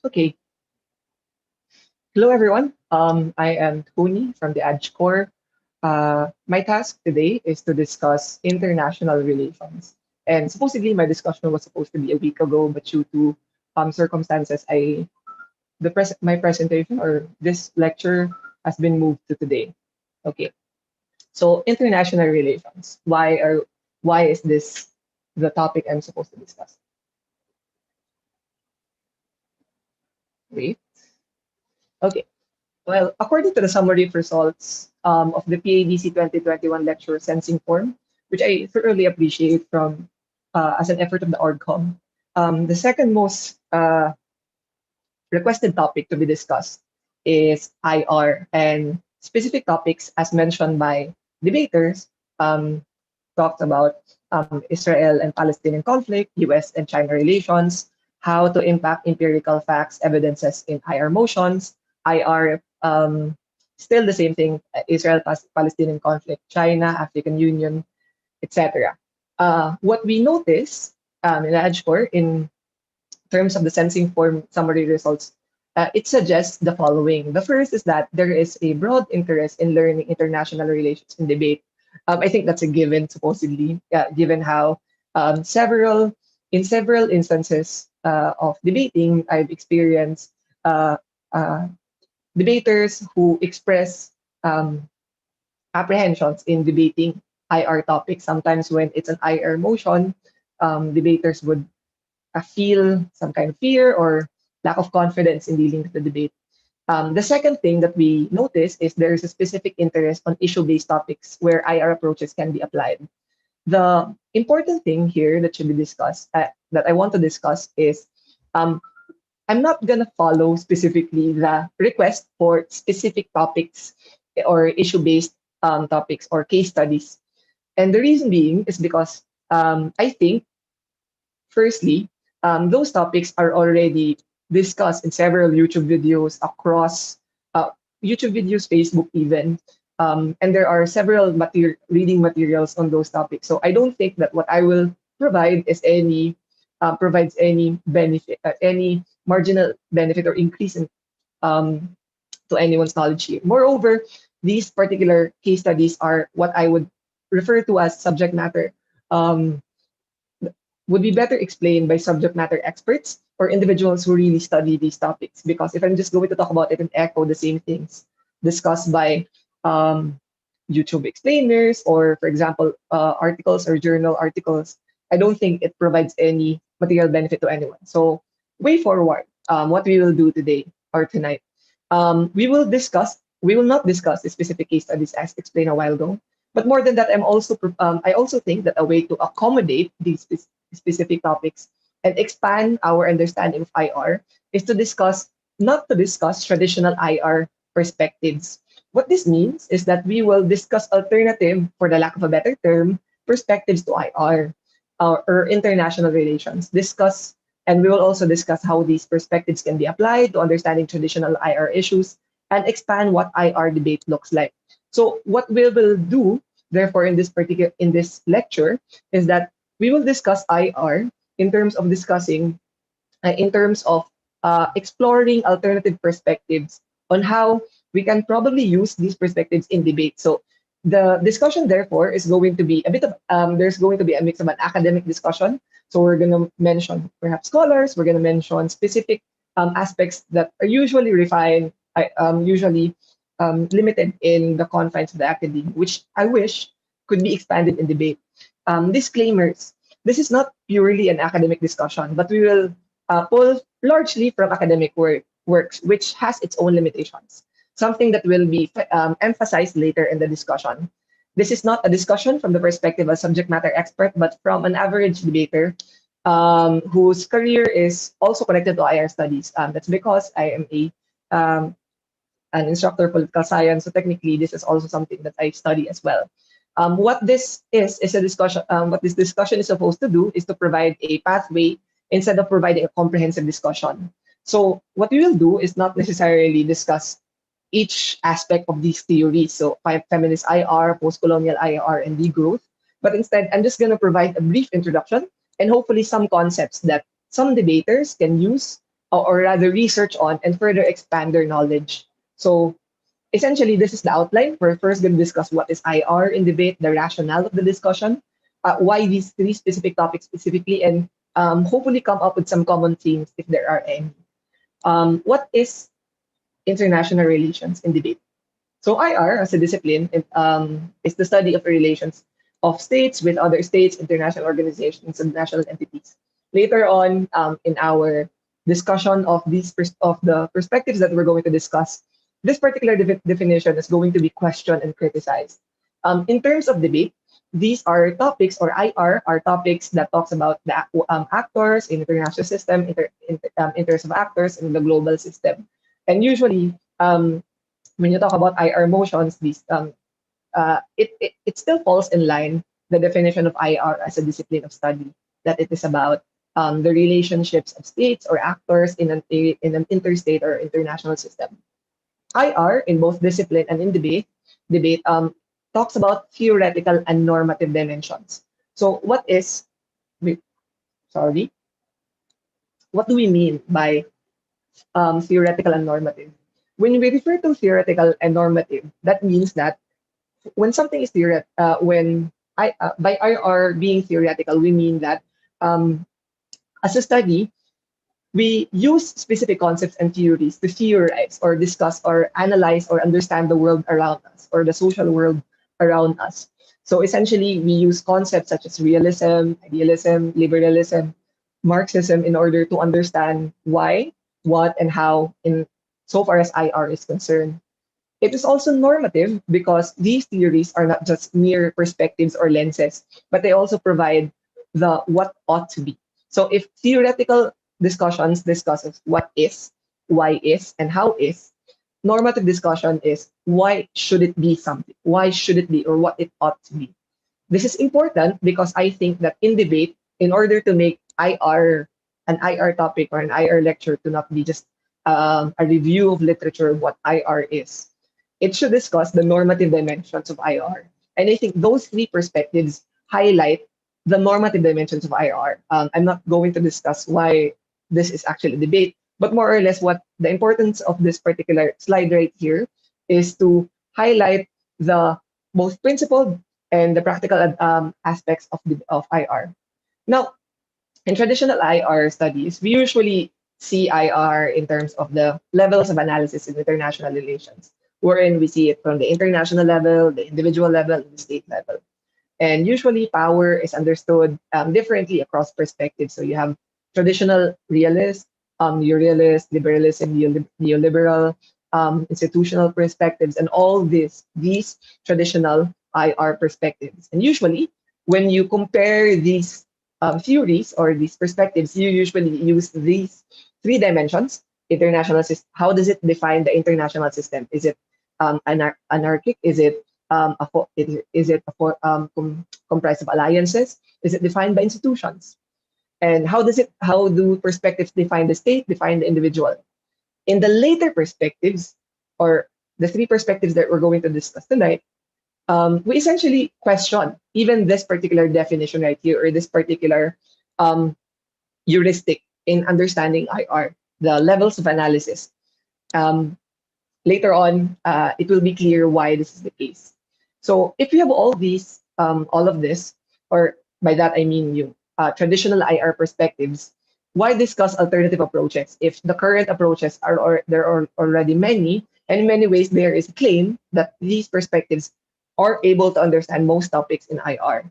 Okay. Hello, everyone. I am Toni from the Adjudication Core. My task today is to discuss international relations. And supposedly, my discussion was supposed to be a week ago, but due to circumstances, my presentation or this lecture has been moved to today. Okay. So international relations. Why is this the topic I'm supposed to discuss? Wait. Okay. Well, according to the summary of results of the PIDC 2021 lecture sensing form, which I thoroughly appreciate from as an effort of the ORGCOM, the second most requested topic to be discussed is IR, and specific topics as mentioned by debaters talked about Israel and Palestinian conflict, US and China relations, how to impact empirical facts, evidences in IR motions, IR, still the same thing, Israel-Palestinian conflict, China, African Union, etc. What we notice in EdgeCore in terms of the sensing form summary results, it suggests the following. The first is that there is a broad interest in learning international relations and debate. I think that's a given, supposedly, given how several instances of debating, I've experienced uh, uh, debaters who express apprehensions in debating IR topics. Sometimes when it's an IR motion, debaters would feel some kind of fear or lack of confidence in dealing with the debate. The second thing that we notice is there is a specific interest on issue-based topics where IR approaches can be applied. The important thing here that should be discussed, that I want to discuss is um, I'm not going to follow specifically the request for specific topics or issue-based topics or case studies. And the reason being is because I think firstly, those topics are already discussed in several YouTube videos across YouTube videos, Facebook even, and there are several reading materials on those topics. So I don't think that what I will provide is any provides any benefit, any marginal benefit or increase in um, to anyone's knowledge here. Moreover, these particular case studies are what I would refer to as subject matter um, would be better explained by subject matter experts or individuals who really study these topics. Because if I'm just going to talk about it and echo the same things discussed by um, YouTube explainers or, for example, articles or journal articles, I don't think it provides any material benefit to anyone. So, way forward, what we will do today or tonight, we will not discuss the specific case studies as explained a while ago. But more than that, I also think that a way to accommodate these specific topics and expand our understanding of IR is to not to discuss traditional IR perspectives. What this means is that we will discuss alternative, for the lack of a better term, perspectives to IR or international relations. And we will also discuss how these perspectives can be applied to understanding traditional IR issues and expand what IR debate looks like. So what we will do, therefore, in this lecture, is that we will discuss IR in terms of exploring alternative perspectives on how we can probably use these perspectives in debate. So the discussion, therefore, is going to be a bit of there's going to be a mix of an academic discussion. So we're going to mention perhaps scholars. We're going to mention specific aspects that are usually refined, usually limited in the confines of the academy, which I wish could be expanded in debate. Disclaimers. This is not purely an academic discussion, but we will pull largely from academic works, which has its own limitations, something that will be emphasized later in the discussion. This is not a discussion from the perspective of a subject matter expert, but from an average debater whose career is also connected to IR studies. That's because I am um, an instructor of political science, so technically this is also something that I study as well. What this is a discussion. What this discussion is supposed to do is to provide a pathway instead of providing a comprehensive discussion. So what we will do is not necessarily discuss each aspect of these theories, so feminist IR, post-colonial IR, and degrowth, but instead I'm just going to provide a brief introduction and hopefully some concepts that some debaters can use or rather research on and further expand their knowledge. So essentially, this is the outline. We're first going to discuss what is IR in debate, the rationale of the discussion, why these three specific topics specifically, and hopefully come up with some common themes if there are any. What is international relations in debate? So IR as a discipline is the study of the relations of states with other states, international organizations, and national entities. Later on in our discussion of of the perspectives that we're going to discuss, this particular definition is going to be questioned and criticized. In terms of debate, these are topics, or IR are topics that talks about the actors in the international system, interests of actors in the global system. And usually, when you talk about IR motions, it still falls in line the definition of IR as a discipline of study, that it is about the relationships of states or actors in an interstate or international system. IR in both discipline and in debate talks about theoretical and normative dimensions. So sorry, what do we mean by theoretical and normative? When we refer to theoretical and normative, that means that when something is by IR being theoretical, we mean that as a study, we use specific concepts and theories to theorize or discuss or analyze or understand the world around us or the social world around us. So essentially, we use concepts such as realism, idealism, liberalism, Marxism in order to understand why, what, and how in so far as IR is concerned. It is also normative because these theories are not just mere perspectives or lenses, but they also provide the what ought to be. So if theoretical discussions discusses what is, why is, and how is, normative discussion is why should it be something, why should it be, or what it ought to be. This is important because I think that in debate, in order to make an IR topic or an IR lecture to not be just a review of literature of what IR is, it should discuss the normative dimensions of IR. And I think those three perspectives highlight the normative dimensions of IR. I'm not going to discuss why this is actually a debate, but more or less what the importance of this particular slide right here is to highlight the both principled and the practical aspects of IR. Now, in traditional IR studies, we usually see IR in terms of the levels of analysis in international relations, wherein we see it from the international level, the individual level, and the state level. And usually power is understood differently across perspectives. So you have traditional realist, neorealist, liberalism, neoliberal, institutional perspectives, and all these traditional IR perspectives. And usually, when you compare these theories or these perspectives, you usually use these three dimensions. International system. How does it define the international system? Is it anarchic? Is it comprised of alliances? Is it defined by institutions? And how do perspectives define the state, define the individual? In the later perspectives, or the three perspectives that we're going to discuss tonight, we essentially question even this particular definition right here, or this particular heuristic in understanding IR, the levels of analysis. Later on, it will be clear why this is the case. So if you have all of this, or by that I mean traditional IR perspectives, why discuss alternative approaches if the current approaches there are already many, and in many ways there is a claim that these perspectives are able to understand most topics in IR.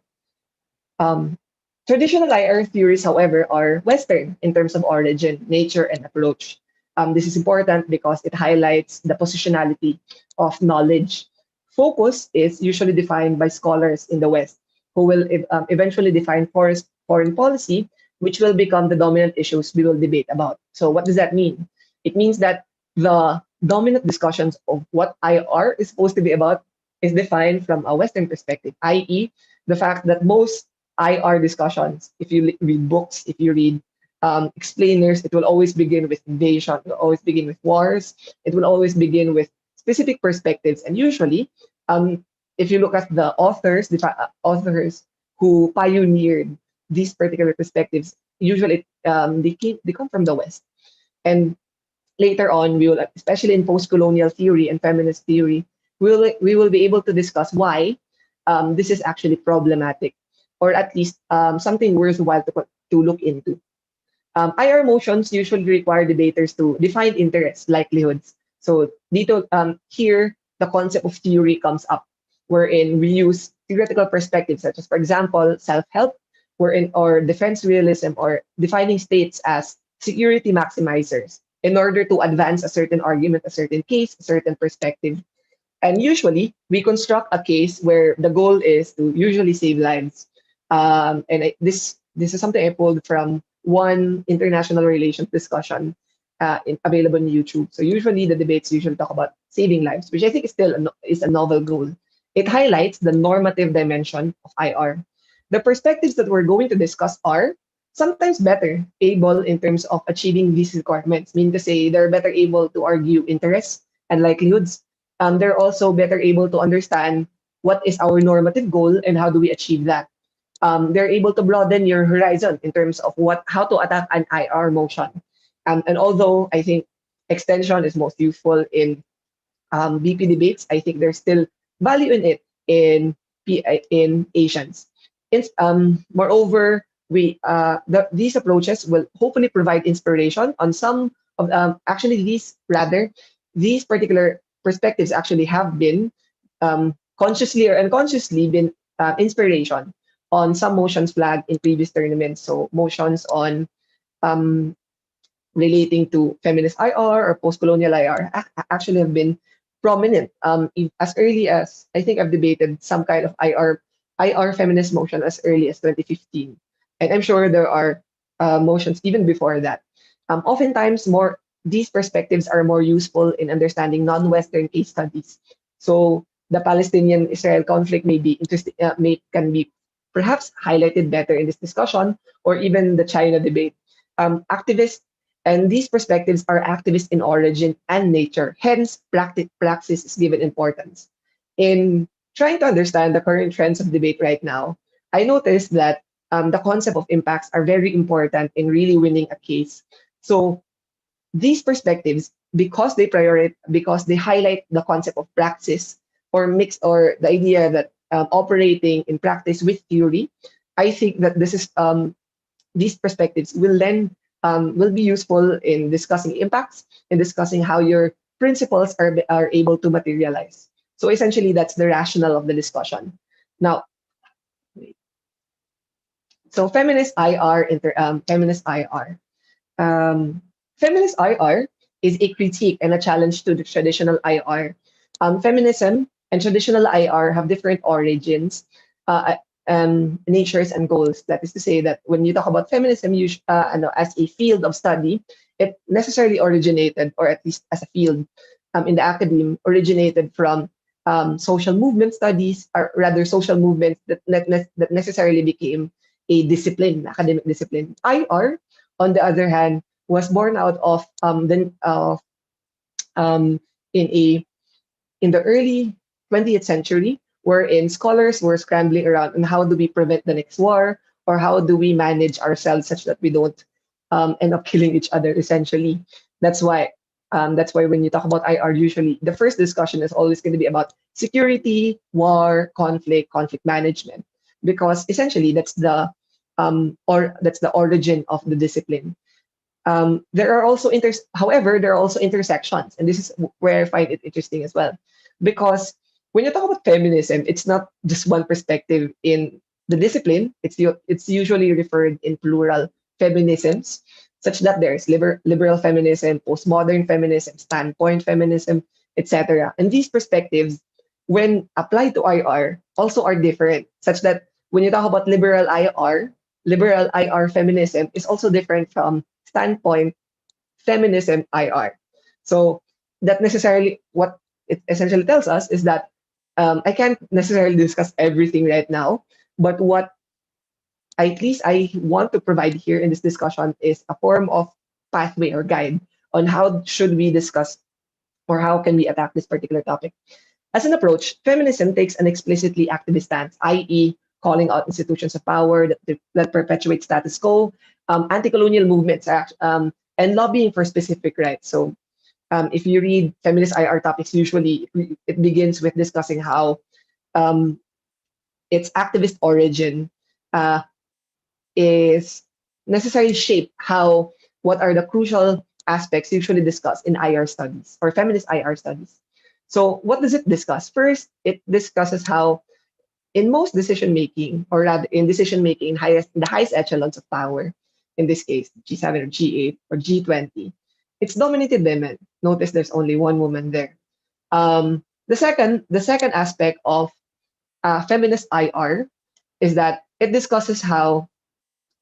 Traditional IR theories, however, are Western in terms of origin, nature, and approach. This is important because it highlights the positionality of knowledge. Focus is usually defined by scholars in the West, who will eventually define foreign policy, which will become the dominant issues we will debate about. So what does that mean? It means that the dominant discussions of what IR is supposed to be about is defined from a Western perspective, i.e., the fact that most IR discussions, if you read books, if you read explainers, it will always begin with invasion, it will always begin with wars, it will always begin with specific perspectives. And usually, if you look at the authors who pioneered these particular perspectives, usually they come from the West. And later on, we will, especially in post-colonial theory and feminist theory, we will be able to discuss why this is actually problematic, or at least something worthwhile to look into. IR motions usually require debaters to define interests, likelihoods. So dito, here, the concept of theory comes up, wherein we use theoretical perspectives, such as, for example, self-help, wherein or defense realism, or defining states as security maximizers in order to advance a certain argument, a certain case, a certain perspective. And usually, we construct a case where the goal is to usually save lives. This is something I pulled from one international relations discussion available on YouTube. So usually, the debates usually talk about saving lives, which I think is still is a novel goal. It highlights the normative dimension of IR. The perspectives that we're going to discuss are sometimes better able in terms of achieving these requirements, meaning to say they're better able to argue interests and likelihoods. They're also better able to understand what is our normative goal and how do we achieve that. They're able to broaden your horizon in terms of how to attack an IR motion. And although I think extension is most useful in BP debates, I think there's still value in it in Asians. Moreover, these approaches will hopefully provide inspiration on some of actually these particular perspectives actually have been consciously or unconsciously been inspiration on some motions flagged in previous tournaments. So motions on um, relating to feminist IR or post-colonial IR actually have been prominent as early as I think I've debated some kind of IR feminist motion as early as 2015, and I'm sure there are motions even before that. Oftentimes, more these perspectives are more useful in understanding non-Western case studies. So the Palestinian-Israel conflict may be interesting, can be perhaps highlighted better in this discussion, or even the China debate. Activists and these perspectives are activist in origin and nature, hence praxis is given importance. In trying to understand the current trends of debate right now, I noticed that the concept of impacts are very important in really winning a case. So these perspectives, because they highlight the concept of praxis or mix, or the idea that operating in practice with theory, I think that these perspectives will be useful in discussing impacts and discussing how your principles are able to materialize. So essentially, that's the rationale of the discussion. Now, so feminist IR. Um, Feminist IR is a critique and a challenge to the traditional IR. Feminism and traditional IR have different origins, natures, and goals. That is to say that when you talk about feminism, as a field of study, it necessarily originated, or at least as a field in the academe, originated from social movement studies, or rather social movements that necessarily became a discipline, academic discipline. IR, on the other hand, was born out of um, in a in the early 20th century, wherein scholars were scrambling around on how do we prevent the next war, or how do we manage ourselves such that we don't end up killing each other. Essentially, that's why when you talk about IR, usually the first discussion is always going to be about security, war, conflict management, because essentially that's the origin of the discipline. However, there are also intersections, and this is where I find it interesting as well, because when you talk about feminism, it's not just one perspective in the discipline. It's usually referred in plural feminisms, such that there's liberal feminism, postmodern feminism, standpoint feminism, etc. And these perspectives, when applied to IR, also are different, such that when you talk about liberal IR feminism is also different from standpoint feminism IR. So that necessarily what it essentially tells us is that I can't necessarily discuss everything right now, but what at least I want to provide here in this discussion is a form of pathway or guide on how should we discuss, or how can we attack this particular topic. As an approach, feminism takes an explicitly activist stance, i.e., calling out institutions of power that perpetuate status quo. Anti-colonial movements and lobbying for specific rights. So if you read feminist IR topics, usually it begins with discussing how um, its activist origin uh, is necessarily shape how what are the crucial aspects usually discussed in IR studies or feminist IR studies. So what does it discuss? First, it discusses how in most decision making, or rather in decision making in the highest echelons of power, in this case G7 or G8 or G20, it's dominated by men. Notice there's only one woman there. The second aspect of feminist IR is that it discusses how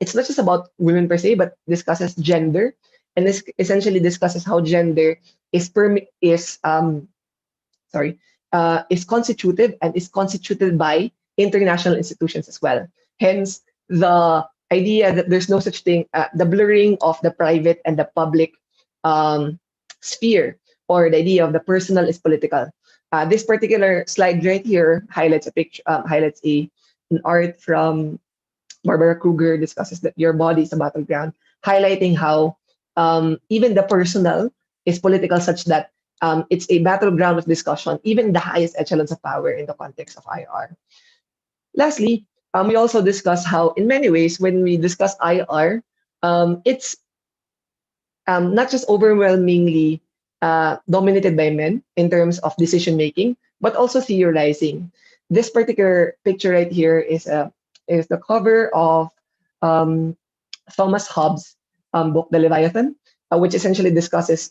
it's not just about women per se, but discusses gender, and this essentially discusses how gender is sorry is constituted and is constituted by international institutions as well. Hence, the idea that there's no such thing, the blurring of the private and the public um, sphere, or the idea of the personal is political. This particular slide right here highlights a picture, highlights an art from Barbara Kruger, discusses that your body is a battleground, highlighting how even the personal is political, such that it's a battleground of discussion, even in the highest echelons of power in the context of IR. Lastly, we also discuss how, in many ways, when we discuss IR, it's not just overwhelmingly dominated by men in terms of decision making, but also theorizing. This particular picture right here is the cover of um, Thomas Hobbes' book, The Leviathan, which essentially discusses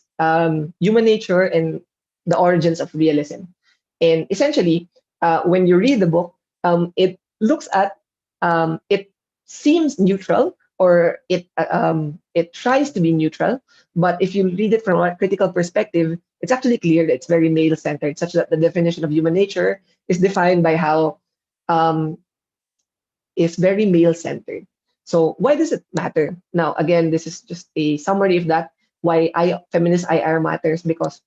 human nature and the origins of realism. And essentially, when you read the book, it looks at it seems neutral, or it tries to be neutral, but if you read it from a critical perspective, it's actually clear that it's very male centered, such that the definition of human nature is defined by how um, is very male centered. So why does it matter? Now, again, this is just a summary of that. Why feminist IR matters, because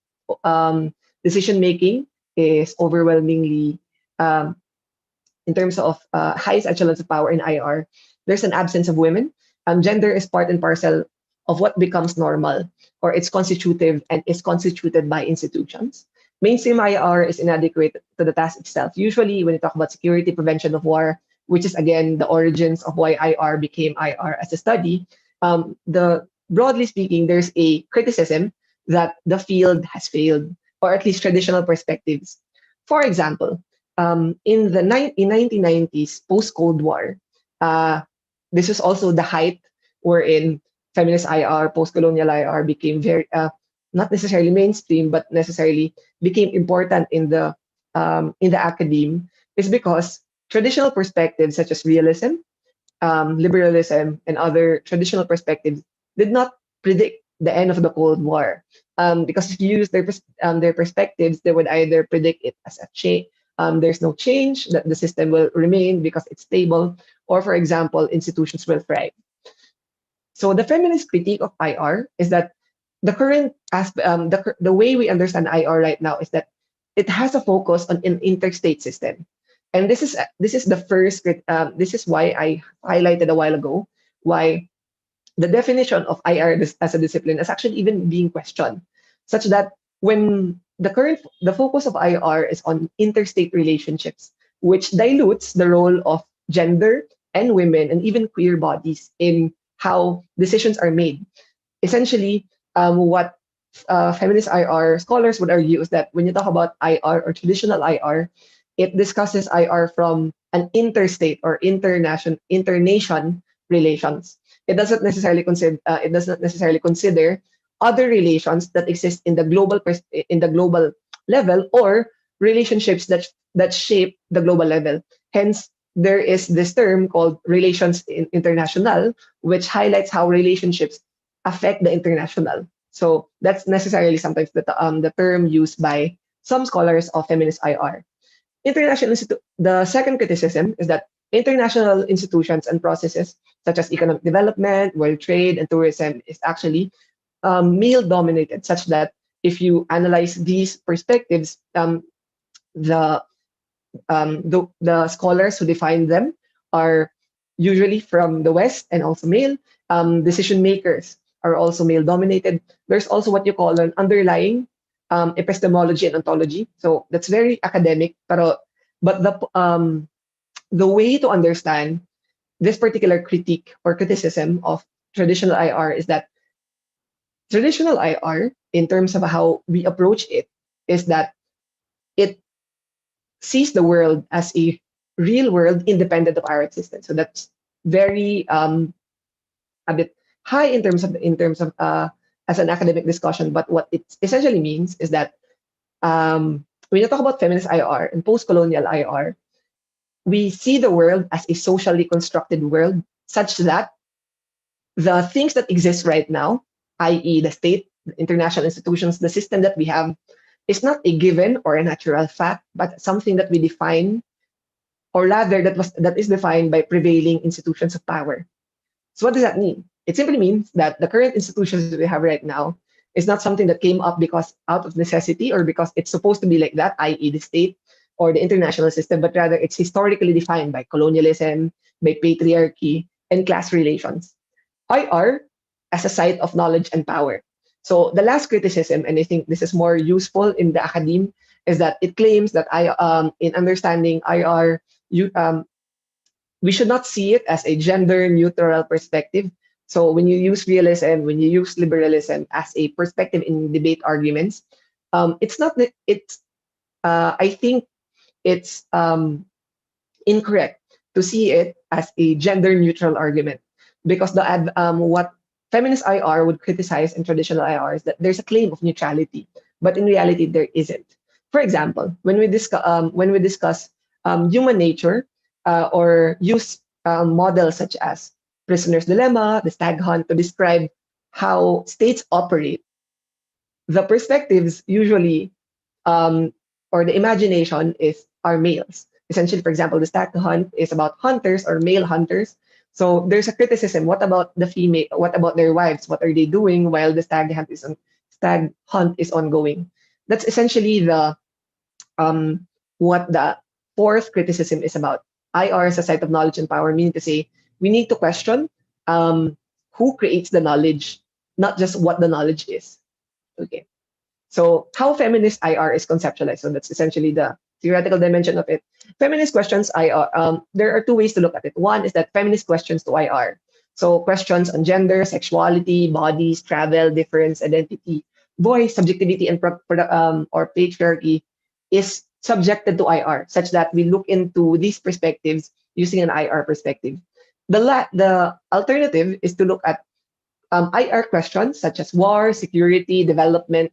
decision making is overwhelmingly um, in terms of highest echelons of power in IR. There's an absence of women. Gender is part and parcel of what becomes normal, or it's constitutive and is constituted by institutions. Mainstream IR is inadequate to the task itself. Usually, when you talk about security, prevention of war, which is again the origins of why IR became IR as a study, the broadly speaking, there's a criticism that the field has failed, or at least traditional perspectives. For example, in 1990s, post Cold War, uh, this was also the height wherein feminist IR, post-colonial IR became very not necessarily mainstream, but necessarily became important in the academe, is because traditional perspectives such as realism, liberalism, and other traditional perspectives did not predict the end of the Cold War. Because if you use their perspectives, they would either predict it as a change. There's no change, that the system will remain because it's stable, or for example, institutions will thrive. So the feminist critique of IR is that the current the way we understand IR right now is that it has a focus on an interstate system, and this is the first. This is why I highlighted a while ago why the definition of IR as a discipline is actually even being questioned, such that when the focus of IR is on interstate relationships, which dilutes the role of gender and women and even queer bodies in how decisions are made. Essentially, what feminist IR scholars would argue is that when you talk about IR or traditional IR, it discusses IR from an interstate or internation relations. It does not necessarily consider other relations that exist in the global level, or relationships that shape the global level. Hence, there is this term called relations international, which highlights how relationships affect the international. So that's necessarily sometimes the term used by some scholars of feminist IR. The second criticism is that international institutions and processes such as economic development, world trade, and tourism is actually male dominated, such that if you analyze these perspectives, the the scholars who define them are usually from the West and also male decision makers. are also male dominated. There's also what you call an underlying epistemology and ontology. So that's very academic, but the way to understand this particular critique or criticism of traditional IR is that traditional IR, in terms of how we approach it, is that it sees the world as a real world independent of our existence. So that's very a bit high in terms of as an academic discussion. But what it essentially means is that when you talk about feminist IR and post-colonial IR, we see the world as a socially constructed world, such that the things that exist right now, i.e., the state, the international institutions, the system that we have, is not a given or a natural fact, but something that we define, or rather that is defined by prevailing institutions of power. So what does that mean? It simply means that the current institutions that we have right now is not something that came up because out of necessity or because it's supposed to be like that, i.e., the state or the international system, but rather it's historically defined by colonialism, by patriarchy, and class relations. IR as a site of knowledge and power. So the last criticism, and I think this is more useful in the academe, is that it claims that in understanding IR, we should not see it as a gender neutral perspective. So when you use realism, when you use liberalism as a perspective in debate arguments, it's not that it's. I think it's incorrect to see it as a gender neutral argument, because what feminist IR would criticize in traditional IR is that there's a claim of neutrality, but in reality there isn't. For example, when we discuss human nature, or use models such as prisoner's dilemma, the stag hunt, to describe how states operate, the perspectives usually, um, or the imagination are males. Essentially, for example, the stag hunt is about hunters or male hunters. So there's a criticism. What about the female? What about their wives? What are they doing while the stag hunt is ongoing? That's essentially the what the fourth criticism is about. IR is a site of knowledge and power, meaning to say we need to question who creates the knowledge, not just what the knowledge is. Okay. So how feminist IR is conceptualized. So that's essentially the theoretical dimension of it. Feminist questions IR. There are two ways to look at it. One is that feminist questions to IR. So questions on gender, sexuality, bodies, travel, difference, identity, voice, subjectivity, and or patriarchy is subjected to IR, such that we look into these perspectives using an IR perspective. The alternative is to look at IR questions such as war, security, development,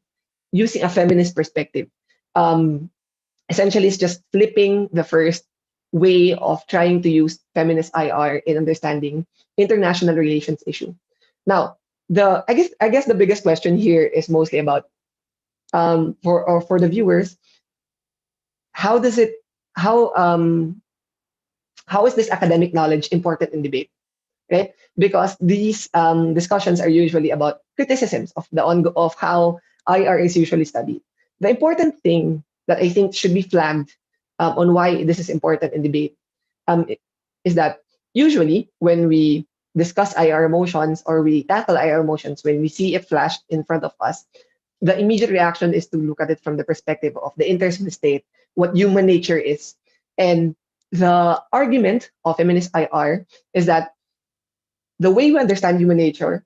using a feminist perspective. Um, Essentially, it's just flipping the first way of trying to use feminist IR in understanding international relations issue. Now, I guess the biggest question here is mostly about for the viewers, how does it how is this academic knowledge important in debate, right? Because these discussions are usually about criticisms of of how IR is usually studied. The important thing that I think should be flagged on why this is important in debate is that usually when we discuss IR motions or we tackle IR motions, when we see it flashed in front of us, the immediate reaction is to look at it from the perspective of the interest of the state, what human nature is. And the argument of feminist IR is that the way we understand human nature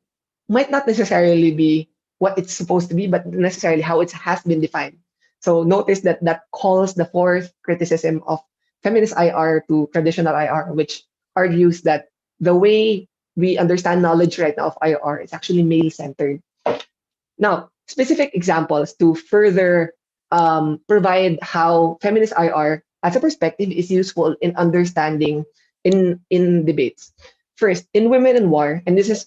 might not necessarily be what it's supposed to be, but necessarily how it has been defined. So notice that that calls the fourth criticism of feminist IR to traditional IR, which argues that the way we understand knowledge right now of IR is actually male-centered. Now, specific examples to further provide how feminist IR as a perspective is useful in understanding in debates. First, in Women in War, and this is,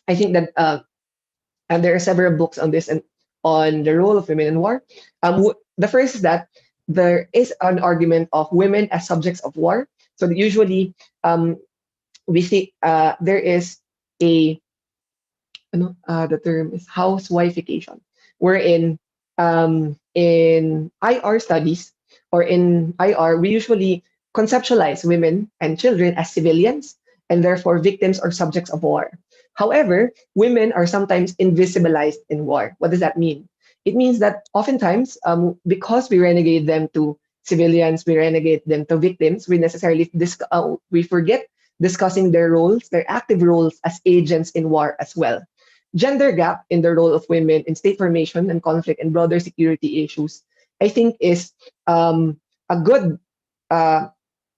I think that, and there are several books on this and on the role of women in war. The first is that there is an argument of women as subjects of war. So that usually we see there is a the term is housewifeification, wherein in IR studies or in IR, we usually conceptualize women and children as civilians and therefore victims or subjects of war. However, women are sometimes invisibilized in war. What does that mean? It means that oftentimes, because we renegade them to civilians, we renegade them to victims, we forget discussing their roles, their active roles as agents in war as well. Gender gap in the role of women in state formation and conflict and broader security issues, I think, is a good uh,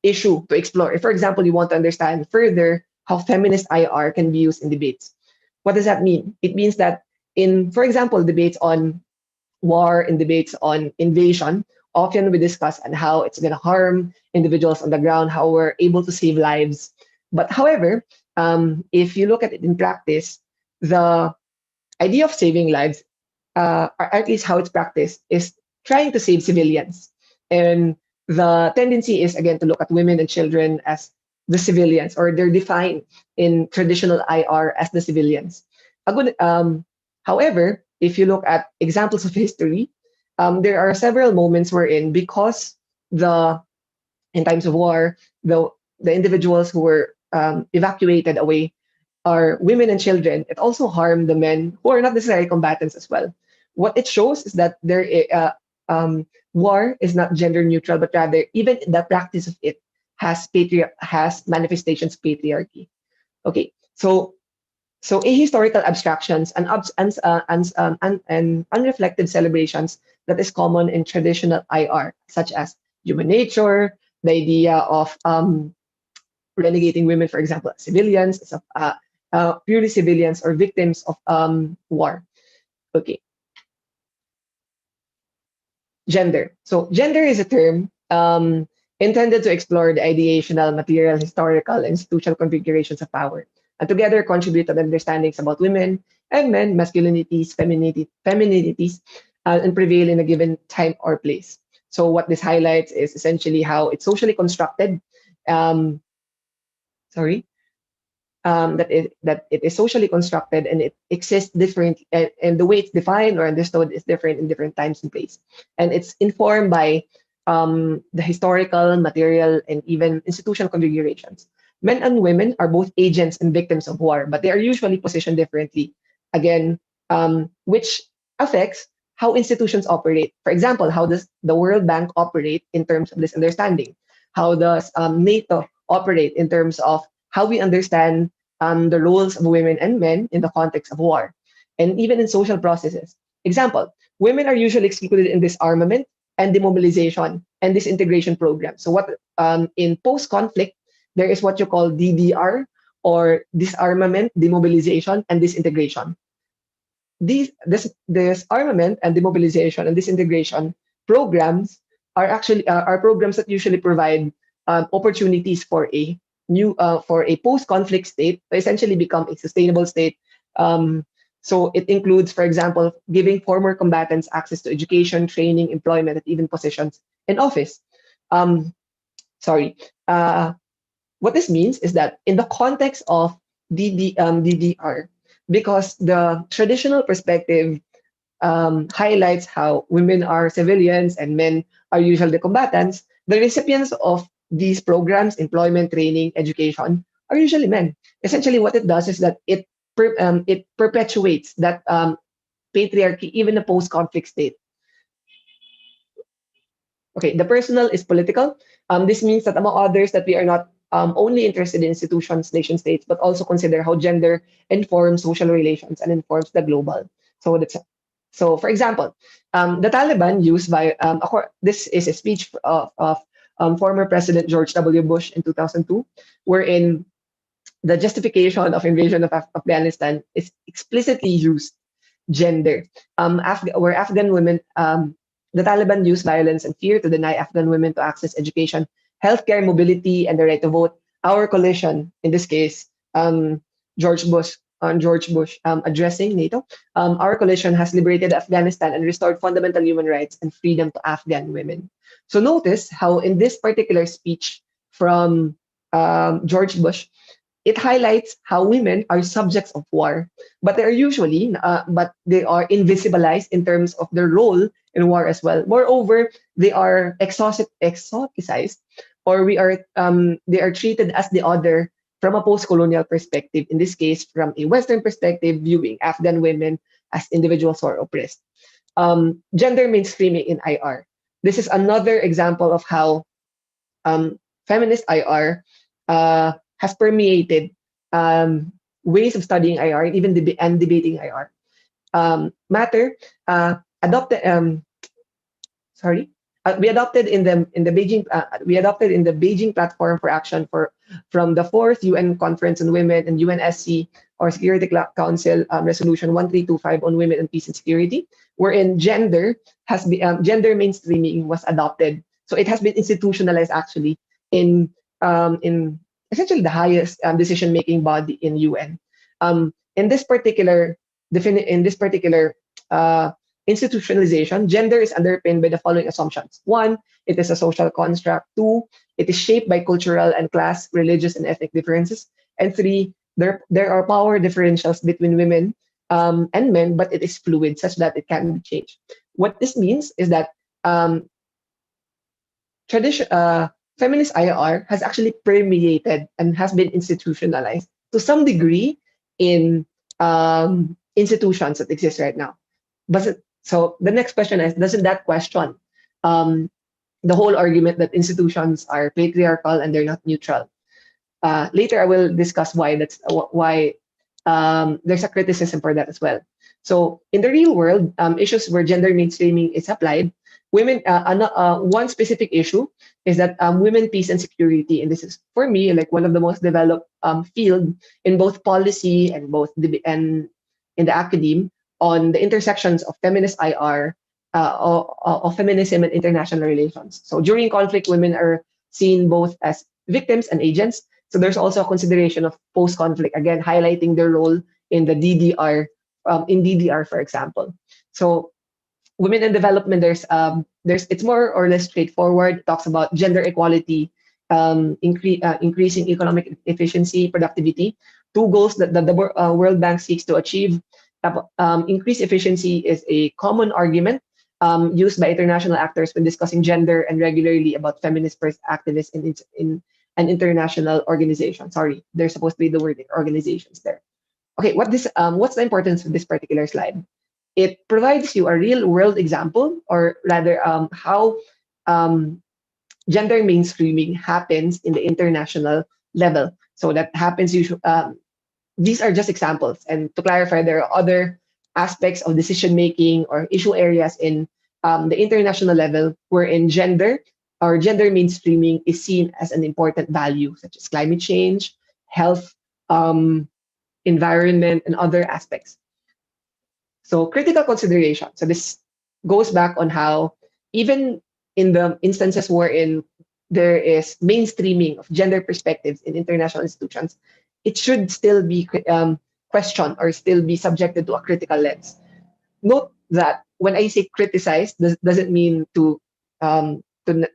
issue to explore. If, for example, you want to understand further how feminist IR can be used in debates, what does that mean? It means that in, for example, debates on war and debates on invasion, often we discuss on how it's going to harm individuals on the ground, how we're able to save lives. But however, if you look at it in practice, the idea of saving lives, or at least how it's practiced, is trying to save civilians. And the tendency is, again, to look at women and children as the civilians, or they're defined in traditional IR as the civilians. However, if you look at examples of history, there are several moments wherein, because the in times of war, the individuals who were evacuated away are women and children, it also harmed the men who are not necessarily combatants as well. What it shows is that war is not gender neutral, but rather even the practice of it has manifestations of patriarchy. Okay, so ahistorical abstractions and unreflective celebrations that is common in traditional IR, such as human nature, the idea of relegating women, for example, as civilians, as purely civilians or victims of war. Okay, gender. So gender is a term intended to explore the ideational, material, historical, and institutional configurations of power, and together contribute to understandings about women and men, masculinities, femininities, and prevail in a given time or place. So what this highlights is essentially how it's socially constructed. Um, sorry, that it is socially constructed and it exists different, and the way it's defined or understood is different in different times and place, and it's informed by the historical, material, and even institutional configurations. Men and women are both agents and victims of war, but they are usually positioned differently, again, which affects how institutions operate. For example, how does the World Bank operate in terms of this understanding? How does NATO operate in terms of how we understand the roles of women and men in the context of war, and even in social processes? Example, women are usually excluded in disarmament and demobilization and disintegration programs. So what in post-conflict, there is what you call DDR, or disarmament, demobilization, and disintegration. This armament and demobilization and disintegration programs are actually are programs that usually provide opportunities for a post-conflict state to essentially become a sustainable state. So it includes, for example, giving former combatants access to education, training, employment, and even positions in office. Um, sorry. What this means is that in the context of DDR, because the traditional perspective highlights how women are civilians and men are usually the combatants, the recipients of these programs, employment, training, education, are usually men. Essentially, what it does is that it perpetuates that patriarchy, even a post-conflict state. Okay, the personal is political. This means that, among others, that we are not only interested in institutions, nation states, but also consider how gender informs social relations and informs the global. So, for example, the Taliban used by this is a speech of former President George W. Bush in 2002, wherein the justification of invasion of Afghanistan is explicitly used gender. Where Afghan women, the Taliban used violence and fear to deny Afghan women to access education, healthcare, mobility, and the right to vote. Our coalition, in this case, George Bush, addressing NATO, our coalition has liberated Afghanistan and restored fundamental human rights and freedom to Afghan women. So notice how in this particular speech from George Bush, it highlights how women are subjects of war, but they are invisibilized in terms of their role in war as well. Moreover, they are exoticized, or they are treated as the other from a post-colonial perspective, in this case, from a Western perspective, viewing Afghan women as individuals who are oppressed. Gender mainstreaming in IR. This is another example of how feminist IR has permeated ways of studying IR and even debating IR. Adopted sorry we adopted in the Beijing we adopted in the Beijing Platform for Action for from the fourth UN Conference on Women and UNSC or Security Council Resolution 1325 on Women and Peace and Security, wherein gender mainstreaming was adopted. So it has been institutionalized actually in essentially the highest decision making body in UN. In this particular uh, institutionalization, gender is underpinned by the following assumptions. One, it is a social construct. Two, it is shaped by cultural and class, religious, and ethnic differences. And three, there are power differentials between women and men, but it is fluid such that it can be changed. What this means is that um, tradition, feminist IR has actually permeated and has been institutionalized to some degree in institutions that exist right now. So the next question is, doesn't that question um, the whole argument that institutions are patriarchal and they're not neutral? Later, I will discuss why there's a criticism for that as well. So in the real world, issues where gender mainstreaming is applied, one specific issue is that women, peace, and security, and this is for me like one of the most developed field in both policy and and in the academe on the intersections of feminist IR, of feminism and international relations. So during conflict, women are seen both as victims and agents. So there's also a consideration of post-conflict, again highlighting their role in the DDR, in DDR, for example. So women in development, there's it's more or less straightforward. It talks about gender equality, increasing economic efficiency, productivity, two goals that the World Bank seeks to achieve. Increased efficiency is a common argument used by international actors when discussing gender and regularly about feminist activists in an international organization. Sorry, there's supposed to be the word organizations there. Okay, what's the importance of this particular slide? It provides you a real world example, or rather, how um, gender mainstreaming happens in the international level. So that happens usually. These are just examples, and to clarify, there are other aspects of decision making or issue areas in the international level wherein gender mainstreaming is seen as an important value, such as climate change, health, um, environment, and other aspects. So critical consideration. So this goes back on how even in the instances wherein there is mainstreaming of gender perspectives in international institutions, it should still be questioned or still be subjected to a critical lens. Note that when I say criticize, this doesn't mean to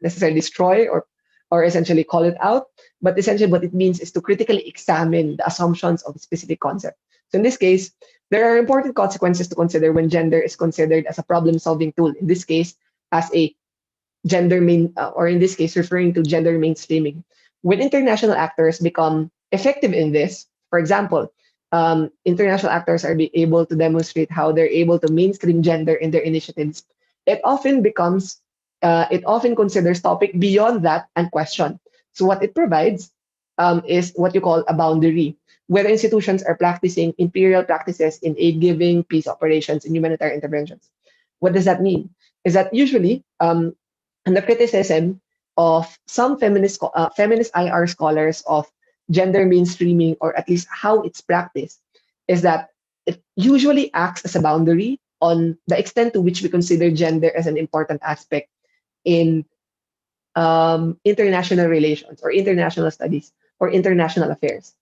necessarily destroy or essentially call it out, but essentially what it means is to critically examine the assumptions of a specific concept. So in this case, there are important consequences to consider when gender is considered as a problem-solving tool. In this case, as a or in this case, referring to gender mainstreaming. When international actors become effective in this, for example, international actors are able to demonstrate how they're able to mainstream gender in their initiatives. It often considers topic beyond that and question. So what it provides is what you call a boundary, whether institutions are practicing imperial practices in aid giving, peace operations, and humanitarian interventions. What does that mean? Is that usually, and the criticism of some feminist IR scholars of gender mainstreaming, or at least how it's practiced, is that it usually acts as a boundary on the extent to which we consider gender as an important aspect in international relations or international studies or international affairs.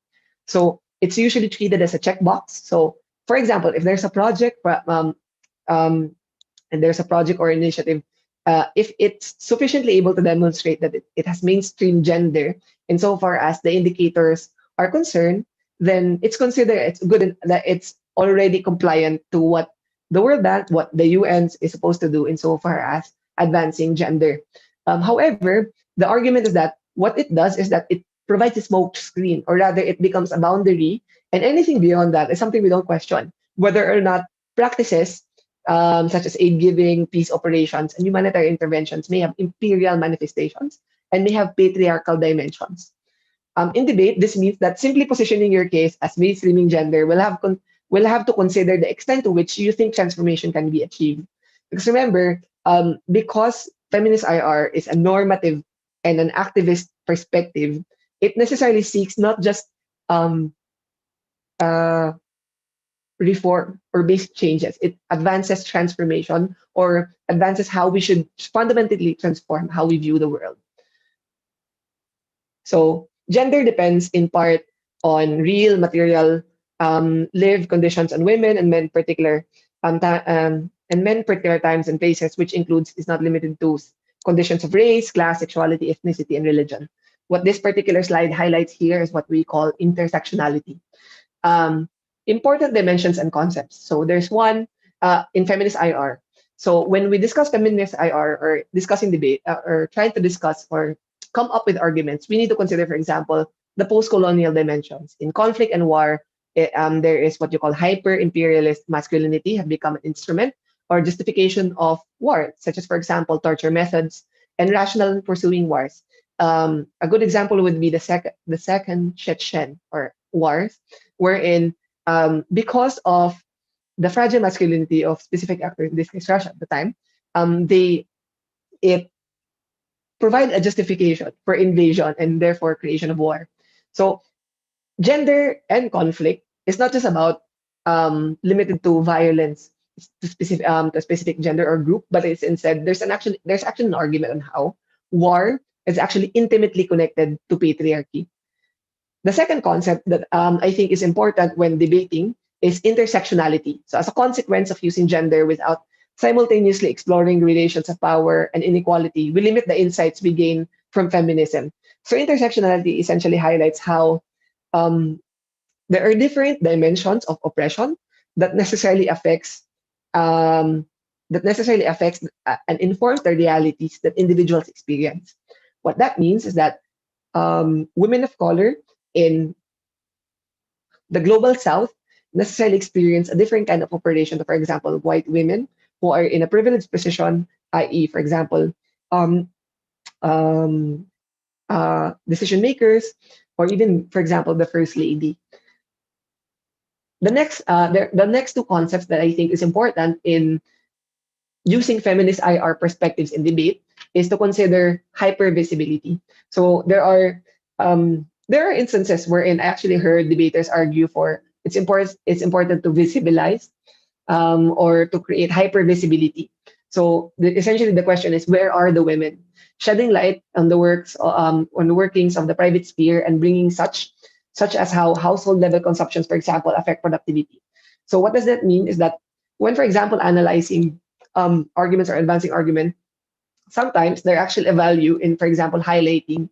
So it's usually treated as a checkbox. So, for example, if there's a project, um, and there's a project or initiative, if it's sufficiently able to demonstrate that it has mainstream gender insofar as the indicators are concerned, then it's considered it's good that it's already compliant to what the World Bank, what the UN is supposed to do insofar as advancing gender. However, the argument is that what it does is that it provides a smoke screen, or rather it becomes a boundary, and anything beyond that is something we don't question. Whether or not practices such as aid giving, peace operations, and humanitarian interventions may have imperial manifestations and may have patriarchal dimensions. In debate, this means that simply positioning your case as mainstreaming gender will have to consider the extent to which you think transformation can be achieved. Because remember, because feminist IR is a normative and an activist perspective, it necessarily seeks not just um, uh, reform or basic changes. It advances transformation or advances how we should fundamentally transform how we view the world. So gender depends in part on real material lived conditions on women and men particular and men particular times and places, which includes is not limited to conditions of race, class, sexuality, ethnicity, and religion. What this particular slide highlights here is what we call intersectionality. Um, Important dimensions and concepts. So there's one in feminist IR. So when we discuss feminist IR or discussing debate or trying to discuss or come up with arguments, we need to consider, for example, the post-colonial dimensions. In conflict and war, there is what you call hyper-imperialist masculinity have become an instrument or justification of war, such as, for example, torture methods and rational pursuing wars. A good example would be the second Chechen or wars, wherein because of the fragile masculinity of specific actors, in this case Russia at the time, it provide a justification for invasion and therefore creation of war. So gender and conflict is not just about limited to violence to a specific gender or group, but it's instead there's actually an argument on how war is actually intimately connected to patriarchy. The second concept that I think is important when debating is intersectionality. So, as a consequence of using gender without simultaneously exploring relations of power and inequality, we limit the insights we gain from feminism. So, intersectionality essentially highlights how um, there are different dimensions of oppression that necessarily affects um, and informs the realities that individuals experience. What that means is that women of color in the global south necessarily experience a different kind of operation. For example, white women who are in a privileged position, i.e., for example, um, um, decision makers, or even, for example, the first lady. The next two concepts that I think is important in using feminist IR perspectives in debate is to consider hypervisibility. So there are instances wherein I actually heard debaters argue for it's important to visibilize or to create hypervisibility. So essentially the question is, where are the women? Shedding light on the workings of the private sphere and bringing such as how household level consumptions, for example, affect productivity. So what does that mean is that when, for example, analyzing arguments or advancing argument, sometimes there actually a value in, for example, highlighting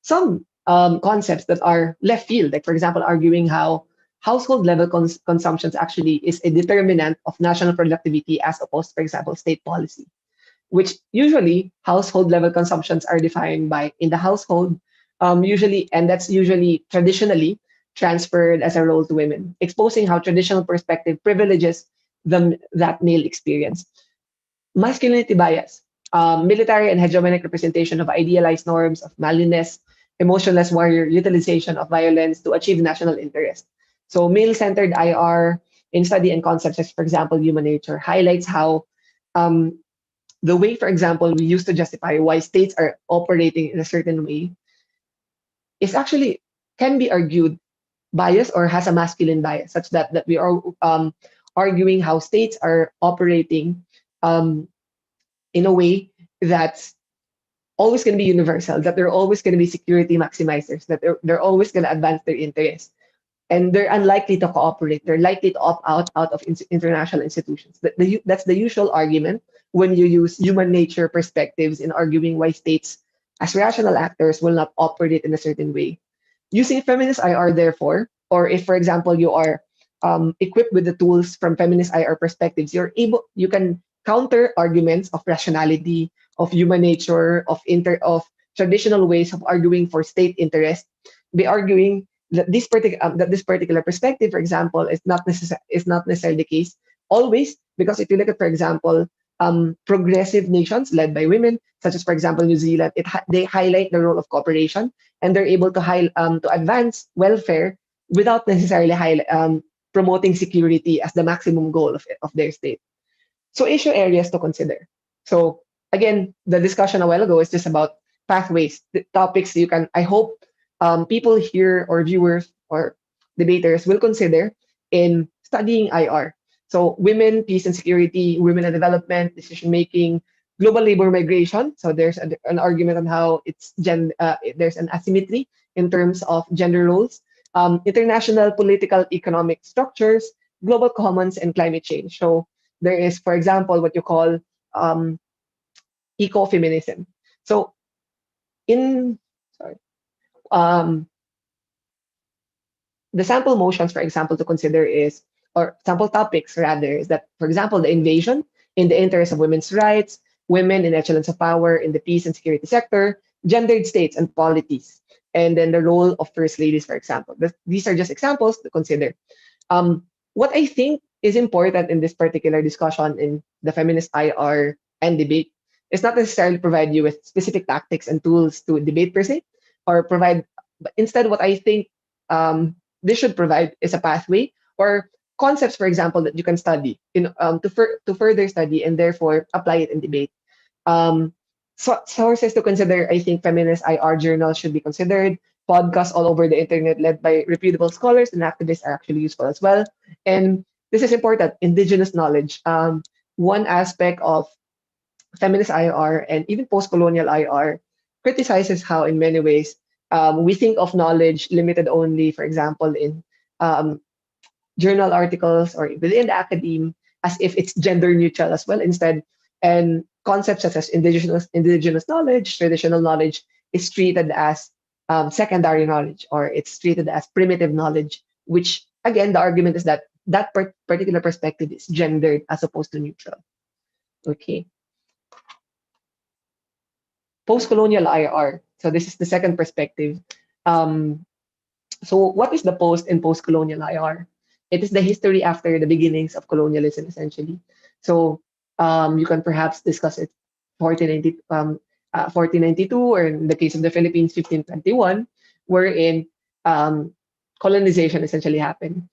some concepts that are left field, like, for example, arguing how household level consumptions actually is a determinant of national productivity as opposed to, for example, state policy, which usually household level consumptions are defined by in the household, usually, and that's usually traditionally transferred as a role to women, exposing how traditional perspective privileges that male experience. Masculinity bias, military and hegemonic representation of idealized norms of manliness, emotionless warrior utilization of violence to achieve national interest. So male-centered IR in study and concepts, as for example, human nature, highlights how um, the way, for example, we used to justify why states are operating in a certain way is actually can be argued bias or has a masculine bias, such that we are arguing how states are operating um, in a way that's always going to be universal, that they're always going to be security maximizers, that they're always going to advance their interests. And they're unlikely to cooperate. They're likely to opt out of international institutions. That's the usual argument when you use human nature perspectives in arguing why states, as rational actors, will not operate in a certain way. Using feminist IR, therefore, or if, for example, you are equipped with the tools from feminist IR perspectives, you can counter arguments of rationality, of human nature, of traditional ways of arguing for state interest by arguing that this particular perspective, for example, is not necessarily the case always, because if you look at, for example, progressive nations led by women, such as, for example, New Zealand, they highlight the role of cooperation, and they're able to advance welfare without necessarily promoting security as the maximum goal of their state. So issue areas to consider. So again, the discussion a while ago is just about pathways, the topics you can, I hope people here or viewers or debaters will consider in studying IR. So women, peace and security, women and development, decision making, global labor migration. So there's an argument on how there's an asymmetry in terms of gender roles, international political economic structures, global commons, and climate change. So there is, for example, what you call um, ecofeminism. So in sorry, um, the sample motions, for example, to consider is, or sample topics rather, is that, for example, the invasion in the interest of women's rights, women in echelons of power in the peace and security sector, gendered states and polities, and then the role of first ladies, for example. These are just examples to consider. What I think is important in this particular discussion in the feminist IR and debate is not necessarily provide you with specific tactics and tools to debate per se, or provide, but instead, what I think this should provide is a pathway or concepts, for example, that you can study to further study and therefore apply it in debate. Um, Sources to consider, I think feminist IR journals should be considered. Podcasts all over the internet led by reputable scholars and activists are actually useful as well. And this is important, indigenous knowledge. One aspect of feminist IR and even post-colonial IR criticizes how, in many ways, we think of knowledge limited only, for example, in um, journal articles or within the academe, as if it's gender neutral as well instead. And concepts such as indigenous knowledge, traditional knowledge is treated as secondary knowledge, or it's treated as primitive knowledge, which again, the argument is that particular perspective is gendered as opposed to neutral. Okay. Post-colonial IR. So this is the second perspective. Um, So what is the post-colonial IR? It is the history after the beginnings of colonialism, essentially. So you can perhaps discuss it 1492, or in the case of the Philippines, 1521, wherein colonization essentially happened.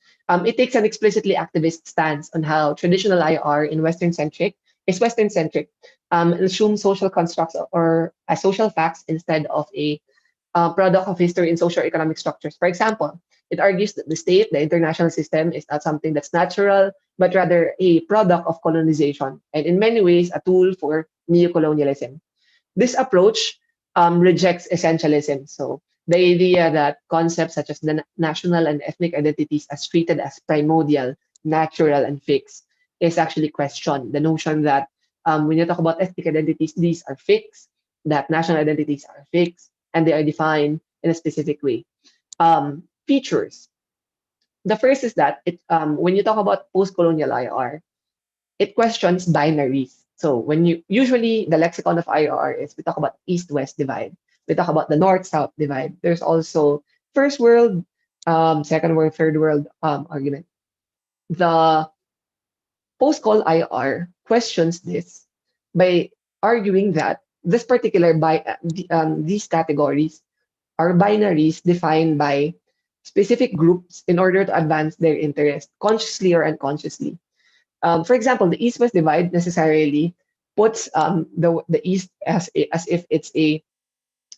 It takes an explicitly activist stance on how traditional IR in Western-centric, assume social constructs or as social facts instead of a product of history in socio-economic structures. For example, it argues that the state, the international system, is not something that's natural, but rather a product of colonization, and in many ways a tool for neocolonialism. This approach rejects essentialism. So the idea that concepts such as the national and ethnic identities as treated as primordial, natural, and fixed is actually questioned. The notion that when you talk about ethnic identities, these are fixed, that national identities are fixed, and they are defined in a specific way. Features. The first is that when you talk about post-colonial IR, it questions binaries. So when you usually the lexicon of IR is we talk about east-west divide, we talk about the north-south divide. There's also first world, second world, third world argument. The post-col IR questions this by arguing that this particular these categories are binaries defined by specific groups in order to advance their interest, consciously or unconsciously. For example, the East-West divide necessarily puts the East as if it's a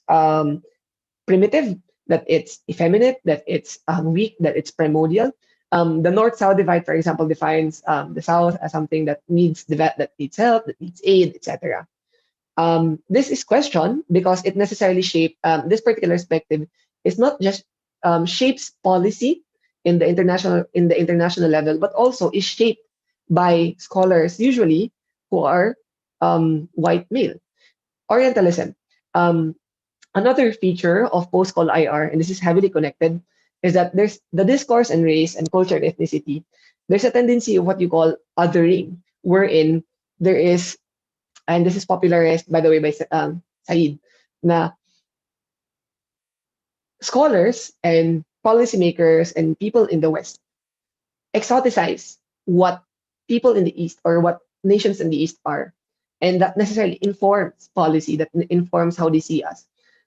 um, primitive, that it's effeminate, that it's weak, that it's primordial. The North-South divide, for example, defines the South as something that that needs help, that needs aid, etc. This is questioned because it necessarily this particular perspective is not just shapes policy in the international level, but also is shaped by scholars usually who are white male. Orientalism. Um, Another feature of post-call IR, and this is heavily connected, is that there's the discourse on race and culture and ethnicity. There's a tendency of what you call othering, wherein there is, and this is popularized by the way by Said, na scholars and policymakers and people in the West exoticize what people in the East or what nations in the East are. And that necessarily informs policy, that informs how they see us.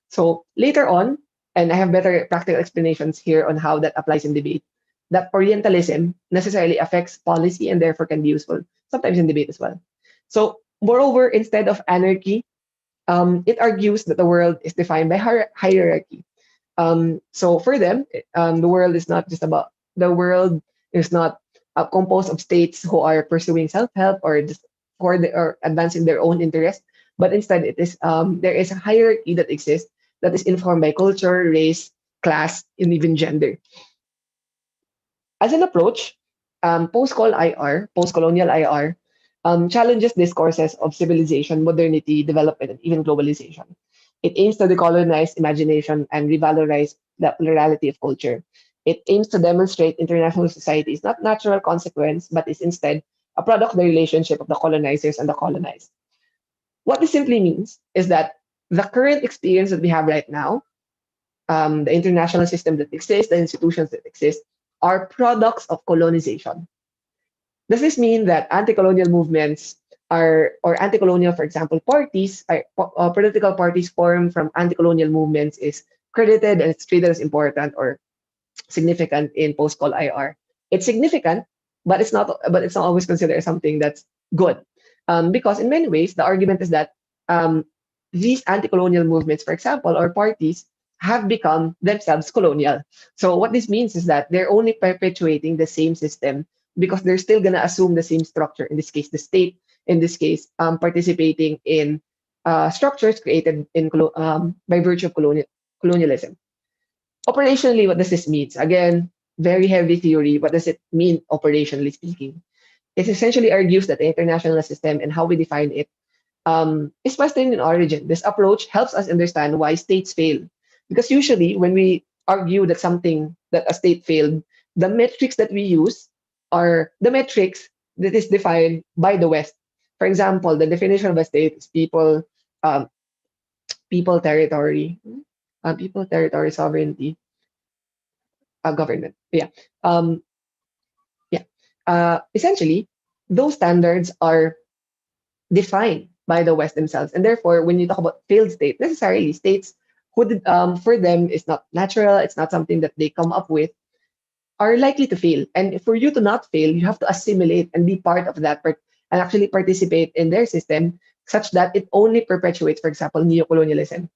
So later on, and I have better practical explanations here on how that applies in debate, that Orientalism necessarily affects policy and therefore can be useful, sometimes in debate as well. So, moreover, instead of anarchy, it argues that the world is defined by hierarchy. So for them, the world is not just about the world is not composed of states who are pursuing self-help or just or advancing their own interests, but instead it is there is a hierarchy that exists that is informed by culture, race, class, and even gender. As an approach, post-colonial IR, challenges discourses of civilization, modernity, development, and even globalization. It aims to decolonize imagination and revalorize the plurality of culture. It aims to demonstrate international society is not natural consequence, but is instead a product of the relationship of the colonizers and the colonized. What this simply means is that the current experience that we have right now, the international system that exists, the institutions that exist, are products of colonization. Does this mean that anti-colonial movements are, or anti-colonial, for example, parties, political parties formed from anti-colonial movements is credited and it's treated as important or significant in post-col IR? It's significant, but it's not. But it's not always considered as something that's good, because in many ways the argument is that um, these anti-colonial movements, for example, or parties, have become themselves colonial. So what this means is that they're only perpetuating the same system because they're still gonna assume the same structure. In this case, the state. In this case, participating in structures created in by virtue of colonialism. Operationally, what does this mean? Again, very heavy theory. What does it mean operationally speaking? It essentially argues that the international system and how we define it is Western in origin. This approach helps us understand why states fail. Because usually when we argue that that a state failed, the metrics that we use are the metrics that is defined by the West. For example, the definition of a state is um, people, territory, sovereignty, government. Yeah. Um, yeah. Essentially, those standards are defined by the West themselves. And therefore, when you talk about failed state, necessarily states who for them is not natural, it's not something that they come up with, are likely to fail. And for you to not fail, you have to assimilate and be part of that and actually participate in their system such that it only perpetuates, for example, neocolonialism.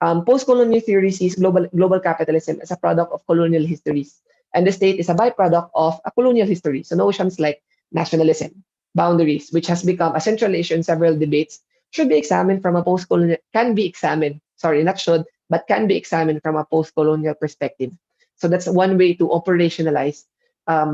Post-colonial theory sees global capitalism as a product of colonial histories, and the state is a byproduct of a colonial history. So notions like nationalism, boundaries, which has become a central issue in several debates, should be examined from a post-colonial, can be examined, sorry, not should, but can be examined from a post-colonial perspective. So that's one way to operationalize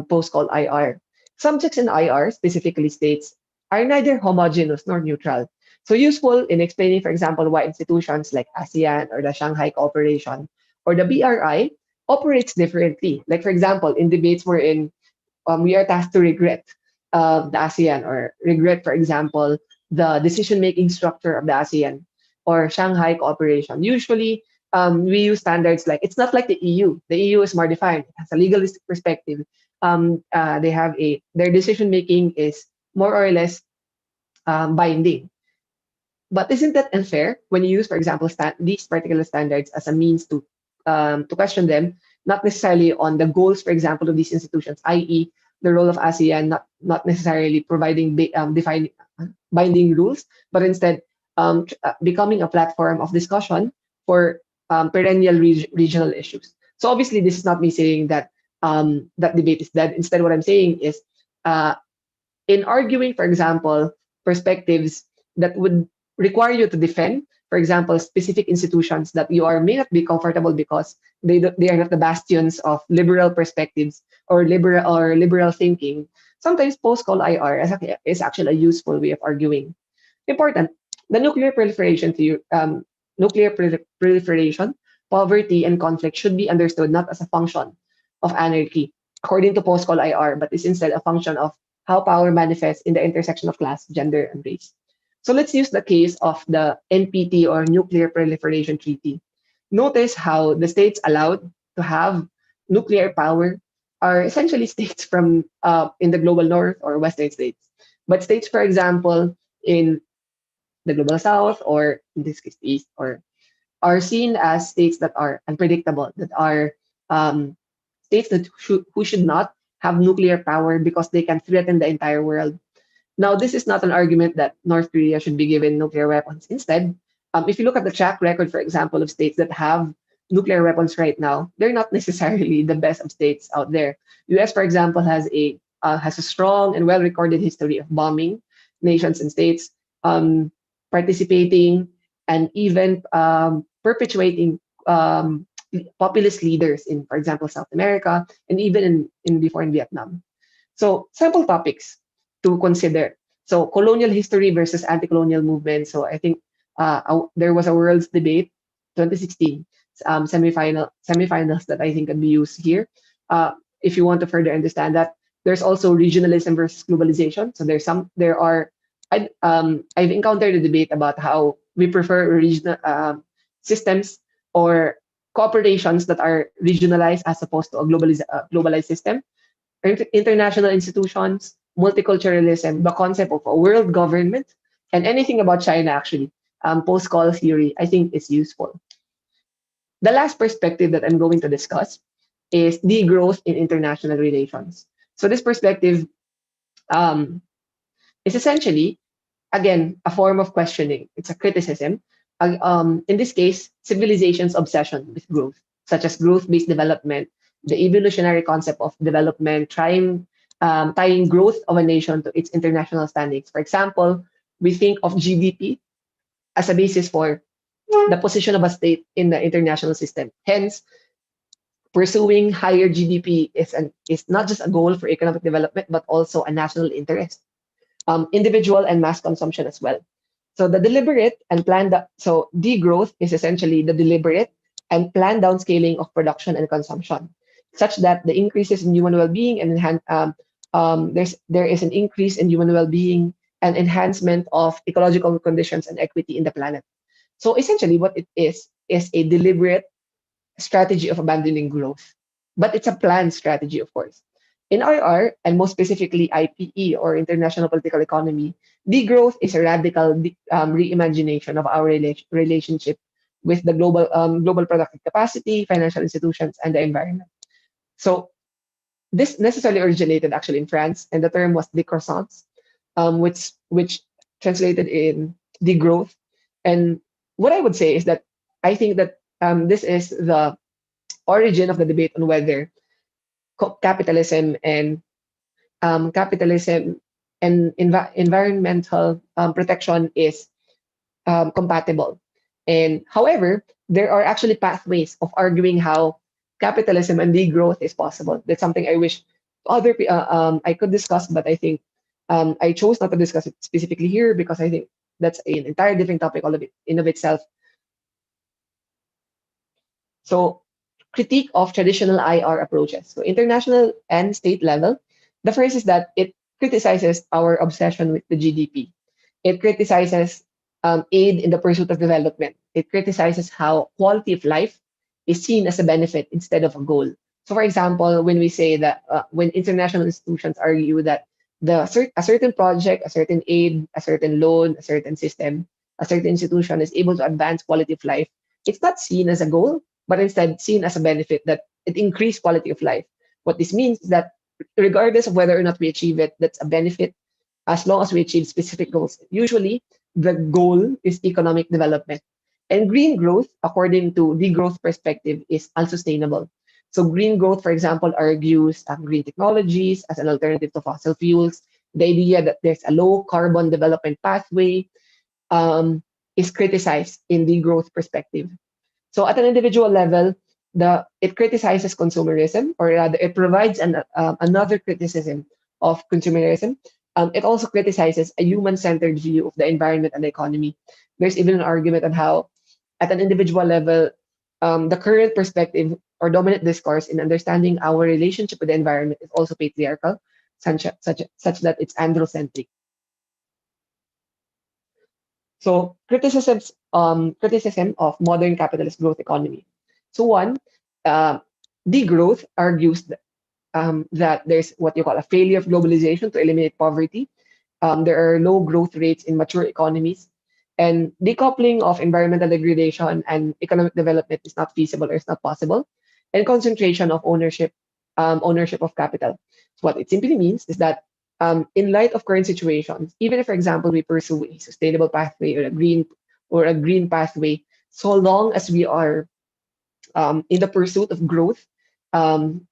post-col IR. Subjects in IR, specifically states, are neither homogeneous nor neutral. So useful in explaining, for example, why institutions like ASEAN or the Shanghai Cooperation or the BRI operates differently. Like, for example, in debates wherein we are tasked to regret the ASEAN or regret, for example, the decision-making structure of the ASEAN or Shanghai Cooperation. Usually, we use standards like, it's not like the EU. The EU is more defined. It has a legalistic perspective. They have their decision-making is more or less binding. But isn't that unfair when you use, for example, these particular standards as a means to question them, not necessarily on the goals, for example, of these institutions, i.e., the role of ASEAN, not necessarily providing defining binding rules, but instead becoming a platform of discussion for perennial regional issues. So obviously, this is not me saying that that debate is dead. Instead, what I'm saying is, uh, in arguing, for example, perspectives that would require you to defend, for example, specific institutions that you are may not be comfortable because they are not the bastions of liberal perspectives or liberal thinking. Sometimes post-call IR is actually a useful way of arguing. Important. The nuclear proliferation, poverty, and conflict should be understood not as a function of anarchy, according to post-call IR, but is instead a function of how power manifests in the intersection of class, gender, and race. So let's use the case of the NPT or Nuclear Proliferation Treaty. notice how the states allowed to have nuclear power are essentially states from in the global north or western states. But states, for example, in the global south, or in this case, the east, or are seen as states that are unpredictable, that are um, states that who should not have nuclear power because they can threaten the entire world. Now, this is not an argument that North Korea should be given nuclear weapons. Instead, if you look at the track record, for example, of states that have nuclear weapons right now, they're not necessarily the best of states out there. U.S., for example, has a strong and well-recorded history of bombing nations and states, um, participating and even perpetuating populist leaders in, for example, South America and even in before in Vietnam. So sample topics to consider. So colonial history versus anti-colonial movement. So I think there was a world's debate, 2016 semifinals that I think can be used here. If you want to further understand that, there's also regionalism versus globalization. So I've encountered a debate about how we prefer regional systems or cooperations that are regionalized as opposed to a globalized system. International institutions, multiculturalism, the concept of a world government, and anything about China actually, post-call theory, I think is useful. The last perspective that I'm going to discuss is degrowth in international relations. So this perspective um, is essentially, again, a form of questioning. It's a criticism. In this case, civilization's obsession with growth, such as growth-based development, the evolutionary concept of development, tying growth of a nation to its international standings. For example, we think of GDP as a basis for the position of a state in the international system. Hence, pursuing higher GDP is not just a goal for economic development, but also a national interest, individual and mass consumption as well. So the deliberate and so degrowth is essentially the deliberate and planned downscaling of production and consumption, such that the increases in human well-being and there is an increase in human well-being and enhancement of ecological conditions and equity in the planet. So essentially, what it is a deliberate strategy of abandoning growth, but it's a planned strategy, of course. In IR, and most specifically IPE or International Political Economy, degrowth is a radical reimagination of our relationship with the global productive capacity, financial institutions, and the environment. So this necessarily originated actually in France, and the term was décroissance, which translated in degrowth. And what I would say is that I think that this is the origin of the debate on whether capitalism and environmental protection is compatible. And however, there are actually pathways of arguing how capitalism and degrowth is possible. That's something I wish I could discuss, but I think I chose not to discuss it specifically here because I think that's an entire different topic all of it in of itself. So critique of traditional IR approaches. So international and state level, the first is that it criticizes our obsession with the GDP. It criticizes aid in the pursuit of development. It criticizes how quality of life is seen as a benefit instead of a goal. So, for example, when we say that when international institutions argue that a certain project, a certain aid, a certain loan, a certain system, a certain institution is able to advance quality of life, it's not seen as a goal, but instead seen as a benefit that it increased quality of life. What this means is that regardless of whether or not we achieve it, that's a benefit as long as we achieve specific goals. Usually, the goal is economic development. And green growth, according to the growth perspective, is unsustainable. So green growth, for example, argues green technologies as an alternative to fossil fuels. The idea that there's a low carbon development pathway is criticized in the growth perspective. So at an individual level, it criticizes consumerism, or rather, it provides another criticism of consumerism. It also criticizes a human-centered view of the environment and the economy. There's even an argument on how, at an individual level, the current perspective or dominant discourse in understanding our relationship with the environment is also patriarchal, such that it's androcentric. So criticism of modern capitalist growth economy. So one, uh, degrowth argues that there's what you call a failure of globalization to eliminate poverty. There are low growth rates in mature economies, and decoupling of environmental degradation and economic development is not feasible or is not possible. And concentration of ownership of capital. So what it simply means is that in light of current situations, even if, for example, we pursue a sustainable pathway or a green pathway, so long as we are in the pursuit of growth,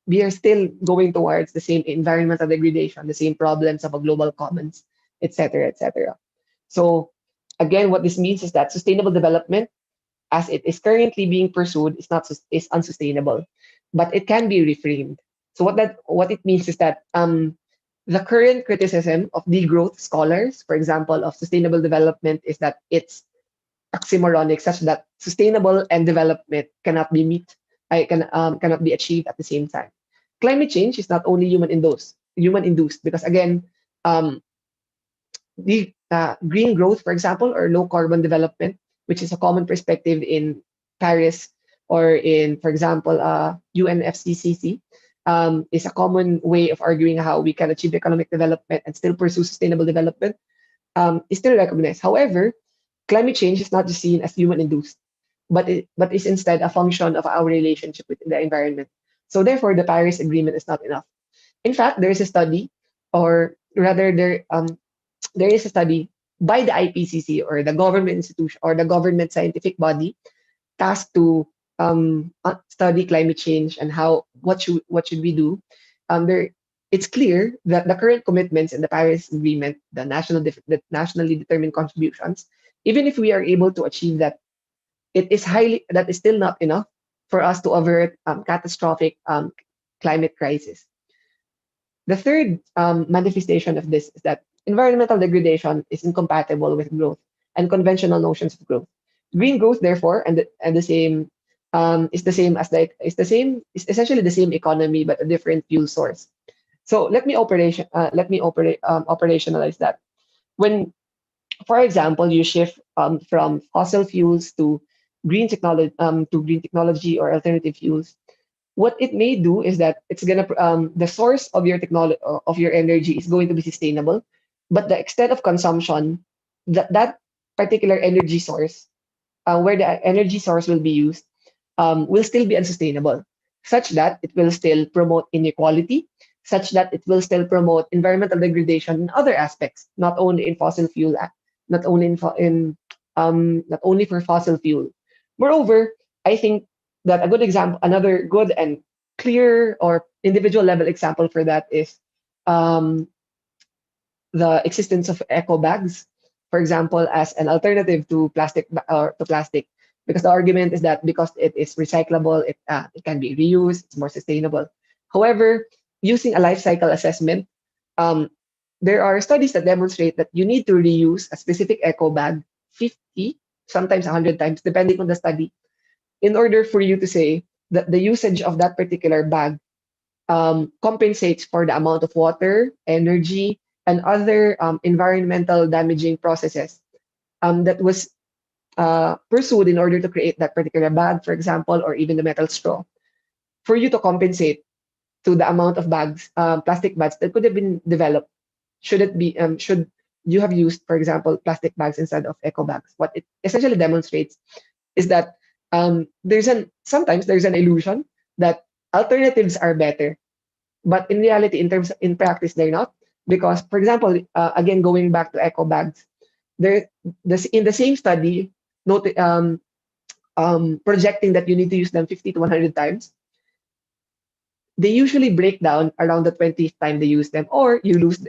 we are still going towards the same environmental degradation, the same problems of a global commons, etc., etc. So again, what this means is that sustainable development, as it is currently being pursued, is unsustainable, but it can be reframed. So what it means is that the current criticism of degrowth scholars, for example, of sustainable development, is that it's oxymoronic, such that sustainable and development cannot be cannot be achieved at the same time. Climate change is not only human induced, because again, um, the green growth, for example, or low carbon development, which is a common perspective in Paris or in, for example, UNFCCC, is a common way of arguing how we can achieve economic development and still pursue sustainable development, is still recognized. However, climate change is not just seen as human induced, but is instead a function of our relationship with the environment. So therefore, the Paris Agreement is not enough. In fact, there is a study, or rather, there is a study by the IPCC, or the government institution or the government scientific body tasked to study climate change and what should we do. There, it's clear that the current commitments in the Paris Agreement, the nationally determined contributions, even if we are able to achieve that, that is still not enough for us to avert catastrophic climate crisis. The third manifestation of this is that environmental degradation is incompatible with growth and conventional notions of growth. Green growth, therefore, and the same is the same as the is the same is essentially the same economy but a different fuel source. So let me operationalize that. When, for example, you shift from fossil fuels to green technology or alternative fuels, what it may do is that it's gonna the source of your technology of your energy is going to be sustainable, but the extent of consumption, that particular energy source, where the energy source will be used, will still be unsustainable, such that it will still promote inequality, such that it will still promote environmental degradation in other aspects, not only in fossil fuel, not only not only for fossil fuel. Moreover, I think that a good example, another good and clear or individual level example for that is um, the existence of eco bags, for example, as an alternative to plastic, because the argument is that because it is recyclable, it can be reused, it's more sustainable. However, using a life cycle assessment, um, there are studies that demonstrate that you need to reuse a specific eco bag 50, sometimes 100 times, depending on the study, in order for you to say that the usage of that particular bag compensates for the amount of water, energy, and other environmental damaging processes that was pursued in order to create that particular bag, for example, or even the metal straw, for you to compensate to the amount of plastic bags that could have been developed. Should you have used, for example, plastic bags instead of eco bags? What it essentially demonstrates is that sometimes there's an illusion that alternatives are better, but in reality, in practice, they're not, because, for example, again going back to eco bags, in the same study, note, projecting that you need to use them 50 to 100 times, they usually break down around the 20th time they use them, or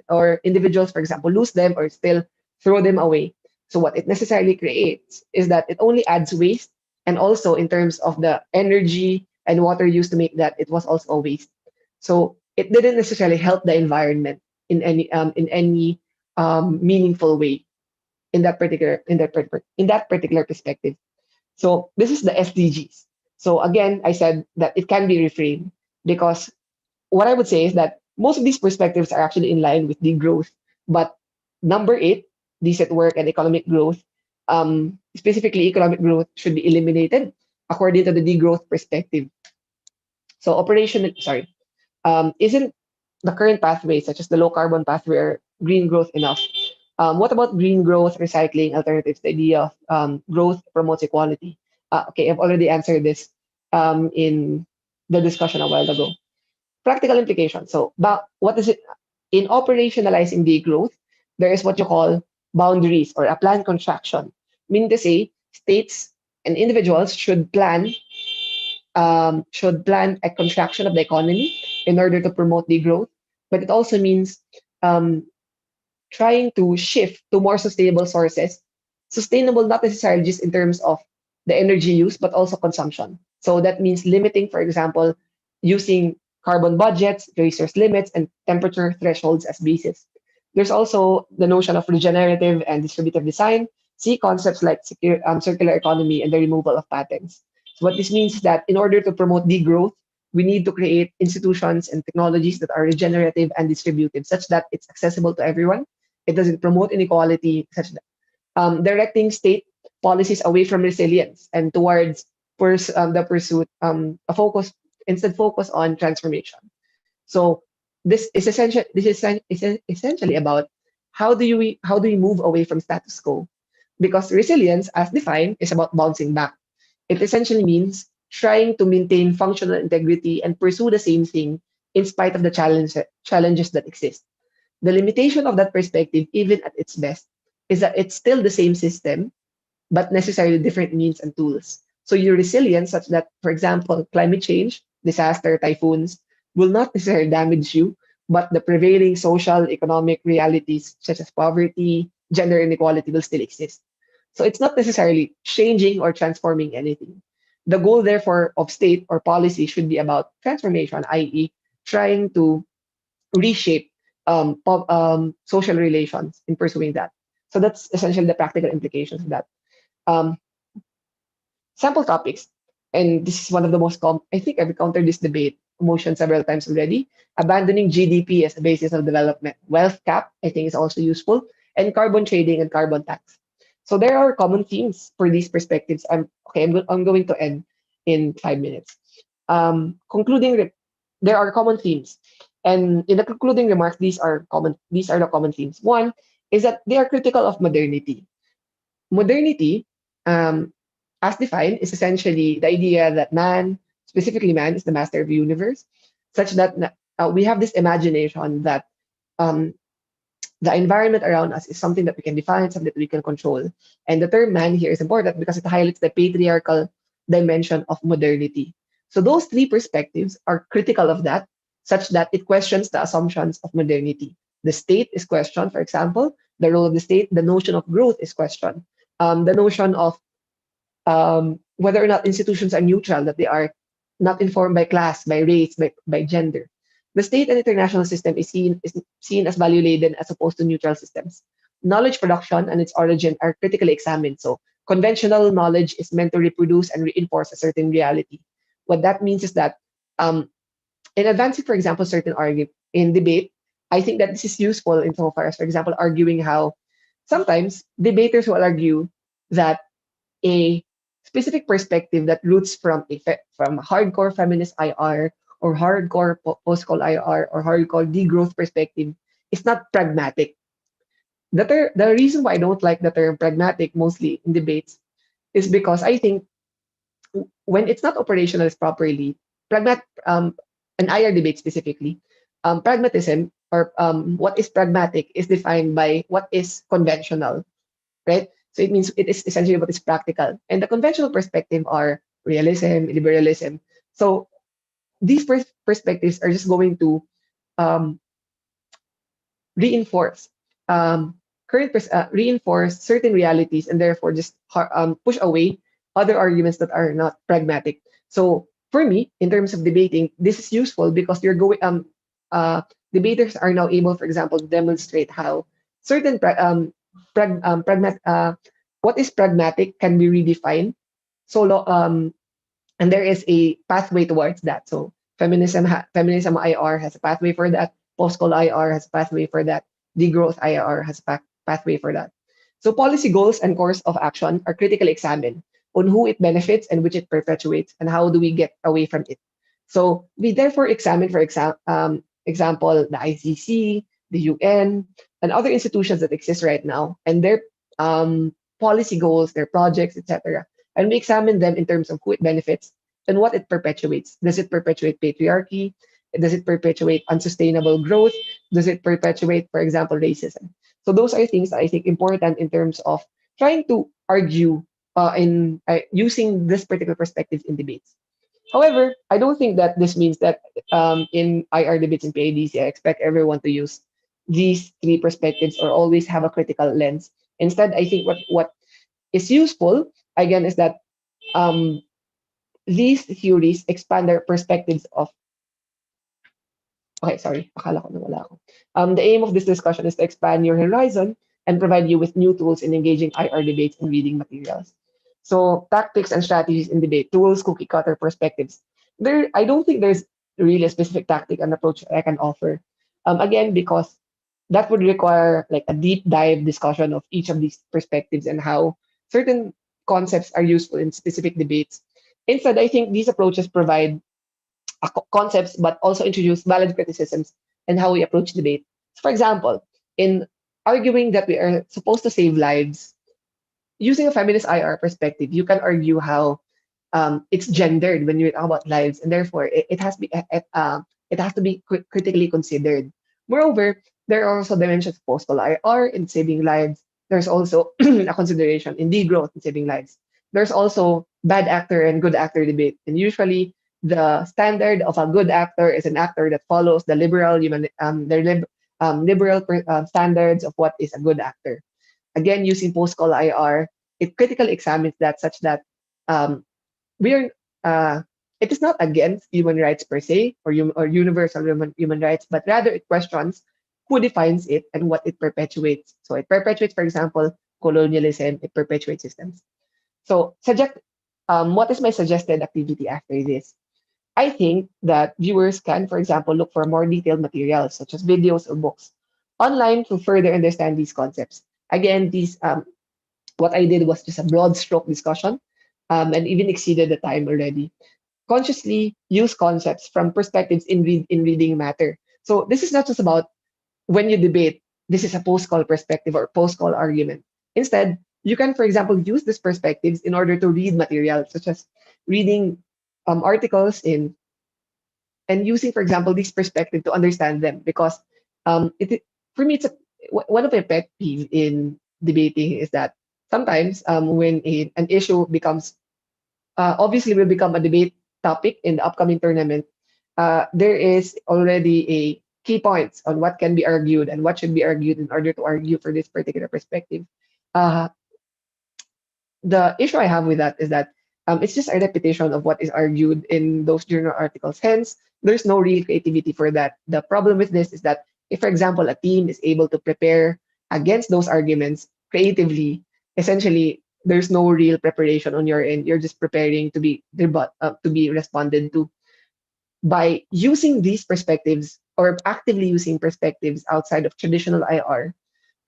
or individuals, for example, lose them or still throw them away. So what it necessarily creates is that it only adds waste, and also in terms of the energy and water used to make that, it was also a waste. So it didn't necessarily help the environment in any meaningful way in that particular perspective. So this is the SDGs. So again, I said that it can be reframed, because what I would say is that most of these perspectives are actually in line with the growth. But number 8, decent work and economic growth, Specifically, economic growth should be eliminated according to the degrowth perspective. So isn't the current pathway, such as the low carbon pathway or green growth, enough? What about green growth, recycling, alternatives? The idea of growth promotes equality. Okay, I've already answered this in the discussion a while ago. Practical implications. So, what is it? In operationalizing degrowth, there is what you call boundaries or a planned contraction. Meaning to say, states and individuals should plan a contraction of the economy in order to promote the growth. But it also means um, trying to shift to more sustainable sources. Sustainable not necessarily just in terms of the energy use, but also consumption. So that means limiting, for example, using carbon budgets, resource limits, and temperature thresholds as basis. There's also the notion of regenerative and distributive design. See concepts like circular economy and the removal of patents. So what this means is that in order to promote degrowth, we need to create institutions and technologies that are regenerative and distributive, such that it's accessible to everyone. It doesn't promote inequality, such that directing state policies away from resilience and towards the pursuit a focus instead focus on transformation. So this is essentially about how do we move away from status quo, because resilience, as defined, is about bouncing back. It essentially means trying to maintain functional integrity and pursue the same thing in spite of the challenges that exist. The limitation of that perspective, even at its best, is that it's still the same system, but necessarily different means and tools. So your resilience, such that, for example, climate change, disaster, typhoons, will not necessarily damage you, but the prevailing social, economic realities such as poverty, gender inequality will still exist. So it's not necessarily changing or transforming anything. The goal, therefore, of state or policy should be about transformation, i.e., trying to reshape social relations in pursuing that. So that's essentially the practical implications of that. Um, Sample topics, and this is one of the most common. I think I've encountered this debate motion several times already. Abandoning GDP as a basis of development. Wealth cap, I think, is also useful, and carbon trading and carbon tax. So there are common themes for these perspectives. I'm going to end in 5 minutes. There are common themes, and in the concluding remarks, these are common. These are the common themes. One is that they are critical of modernity. Modernity, um, as defined, is essentially the idea that man, specifically man, is the master of the universe, such that we have this imagination that um, the environment around us is something that we can define, something that we can control. And the term man here is important because it highlights the patriarchal dimension of modernity. So those three perspectives are critical of that, such that it questions the assumptions of modernity. The state is questioned, for example, the role of the state, the notion of growth is questioned. The notion of whether or not institutions are neutral, that they are not informed by class, by race, by gender. The state and international system is seen as value laden as opposed to neutral systems. Knowledge production and its origin are critically examined. So conventional knowledge is meant to reproduce and reinforce a certain reality. What that means is that um, in advancing, for example, certain argument in debate, I think that this is useful insofar as, for example, arguing how sometimes debaters will argue that a specific perspective that roots from hardcore feminist IR or hardcore post-colonial IR or hardcore degrowth perspective is not pragmatic. The reason why I don't like the term pragmatic mostly in debates is because I think when it's not operationalized properly, pragmat an IR debate specifically, pragmatism or what is pragmatic is defined by what is conventional, right? So it means it is essentially what is practical. And the conventional perspective are realism, liberalism. So these perspectives are just going to um, reinforce reinforce certain realities and therefore just push away other arguments that are not pragmatic. So for me, in terms of debating, this is useful because debaters are now able, for example, to demonstrate how certain what is pragmatic can be redefined. And there is a pathway towards that. So feminism IR has a pathway for that. Post-colonial IR has a pathway for that. Degrowth IR has a pathway for that. So policy goals and course of action are critically examined on who it benefits and which it perpetuates, and how do we get away from it. So we therefore examine, for example, the ICC, the UN, and other institutions that exist right now, and their policy goals, their projects, etc. And we examine them in terms of who it benefits and what it perpetuates. Does it perpetuate patriarchy? Does it perpetuate unsustainable growth? Does it perpetuate, for example, racism? So those are things that I think important in terms of trying to argue in using this particular perspective in debates. However, I don't think that this means that in IR debates in PIDC, I expect everyone to use these three perspectives or always have a critical lens. Instead, I think what is useful, again, is that um, these theories expand their perspectives of. Okay, sorry, akala ko nawala ako. The aim of this discussion is to expand your horizon and provide you with new tools in engaging IR debates and reading materials. So tactics and strategies in debate, tools, cookie cutter perspectives. I don't think there's really a specific tactic and approach I can offer. Again, because that would require like a deep dive discussion of each of these perspectives and how certain concepts are useful in specific debates. Instead, I think these approaches provide concepts, but also introduce valid criticisms and how we approach debate. So for example, in arguing that we are supposed to save lives, using a feminist IR perspective, you can argue how it's gendered when you talk about lives, and therefore it has to be critically considered. Moreover, there are also dimensions of post-colonial IR in saving lives. There's also a consideration in degrowth in saving lives. There's also bad actor and good actor debate, and usually the standard of a good actor is an actor that follows the liberal standards of what is a good actor. Again, using post-call IR, it critically examines that such that um, we are it is not against human rights per se or universal human rights, but rather it questions who defines it and what it perpetuates. So it perpetuates, for example, colonialism, it perpetuates systems. So what is my suggested activity after this? I think that viewers can, for example, look for more detailed materials such as videos or books online to further understand these concepts. Again, these what I did was just a broad stroke discussion and even exceeded the time already. Consciously use concepts from perspectives in reading matter. So this is not just about when you debate, this is a post-call perspective or post-call argument. Instead, you can, for example, use these perspectives in order to read material, such as reading articles in and using, for example, this perspective to understand them. Because for me, one of my pet peeves in debating is that sometimes when an issue becomes obviously will become a debate topic in the upcoming tournament, there is already a key points on what can be argued and what should be argued in order to argue for this particular perspective. Uh, the issue I have with that is that it's just a repetition of what is argued in those journal articles. Hence, there's no real creativity for that. The problem with this is that if, for example, a team is able to prepare against those arguments creatively, essentially there's no real preparation on your end. You're just preparing to be responded to by using these perspectives or actively using perspectives outside of traditional IR.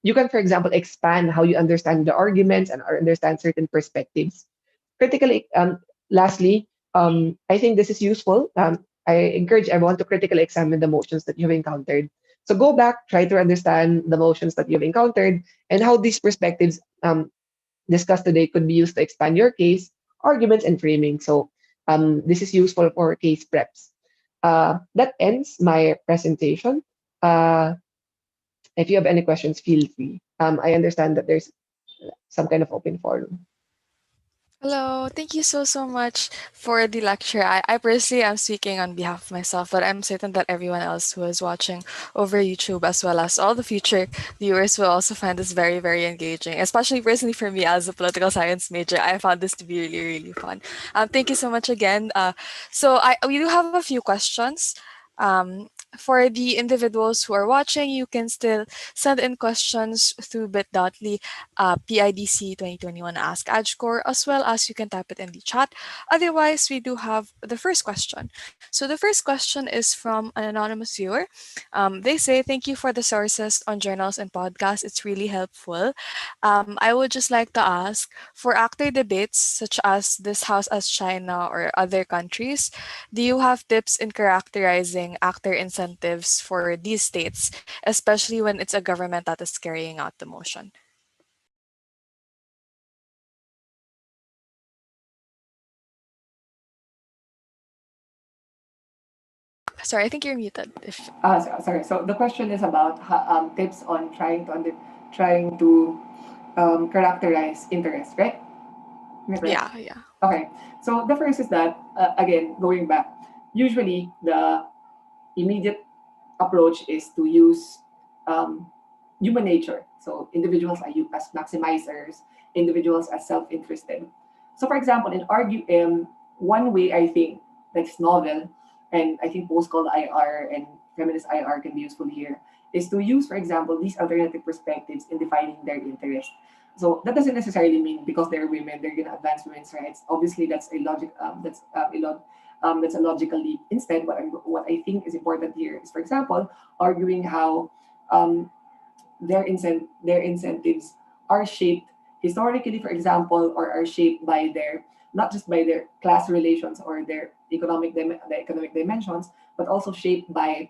You can, for example, expand how you understand the arguments and understand certain perspectives. Critically, lastly, I think this is useful. I encourage everyone to critically examine the motions that you've encountered. So go back, try to understand the motions that you've encountered and how these perspectives discussed today could be used to expand your case, arguments, and framing. So this is useful for case preps. That ends my presentation. Uh, if you have any questions, feel free. I understand that there's some kind of open forum. Hello, thank you so much for the lecture. I personally am speaking on behalf of myself, but I'm certain that everyone else who is watching over YouTube as well as all the future viewers will also find this very engaging. Especially personally for me as a political science major, I found this to be really fun. Thank you so much again. So we do have a few questions. Um, For the individuals who are watching, you can still send in questions through bit.ly PIDC 2021 Ask Adjudication, as well as you can type it in the chat. Otherwise, we do have the first question. So the first question is from an anonymous viewer. They say, "Thank you for the sources on journals and podcasts. It's really helpful. I would just like to ask, for actor debates such as this House as China or other countries, do you have tips in characterizing actor incentives for these states, especially when it's a government that is carrying out the motion?" Sorry, I think you're muted. If Sorry. So the question is about tips on trying to characterize interest, right? Am I correct? yeah, yeah. Okay. So the first is that again going back, usually the immediate approach is to use um, human nature. So individuals are you as maximizers, individuals as self-interested. So for example, in argue one way I think that's novel, and I think post-colonial IR and feminist IR can be useful here, is to use, for example, these alternative perspectives in defining their interest. So that doesn't necessarily mean because they're women, they're gonna advance women's rights. Obviously, that's a logic. That's a logical leap. Instead, what I think is important here is, for example, arguing how um, their incentives are shaped historically, for example, or are shaped by their not just by their class relations or their the economic dimensions, but also shaped by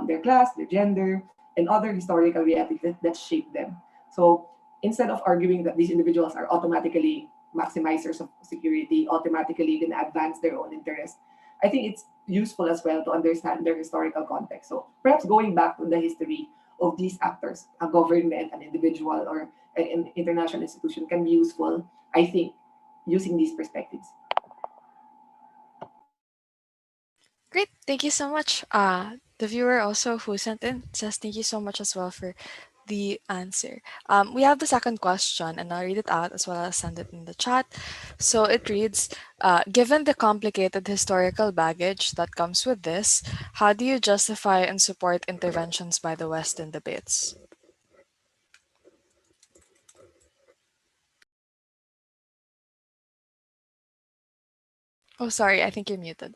their class, their gender, and other historical realities that shape them. So instead of arguing that these individuals are automatically maximizers of security, automatically going to advance their own interests, I think it's useful as well to understand their historical context. So perhaps going back to the history of these actors, a government, an individual, or an international institution can be useful, I think, using these perspectives. Great. Thank you so much. The viewer also who sent in says thank you so much as well for the answer. We have the second question, and I'll read it out as well as send it in the chat. So it reads, given the complicated historical baggage that comes with this, how do you justify and support interventions by the West in debates? Oh, sorry, I think you're muted.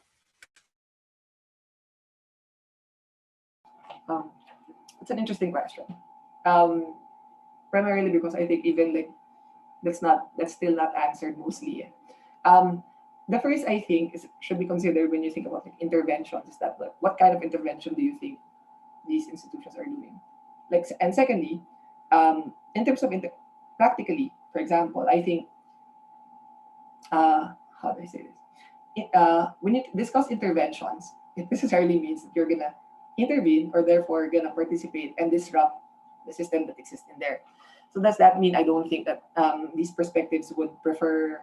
Um, it's an interesting question. Um, Primarily because I think even like that's still not answered mostly yet. Um, the first I think is should be considered when you think about like interventions is that like, what kind of intervention do you think these institutions are doing? Like and secondly, in terms of practically, for example, I think how do I say this? When you discuss interventions, it necessarily means that you're gonna intervene or therefore gonna participate and disrupt the system that exists in there. So does that mean I don't think that these perspectives would prefer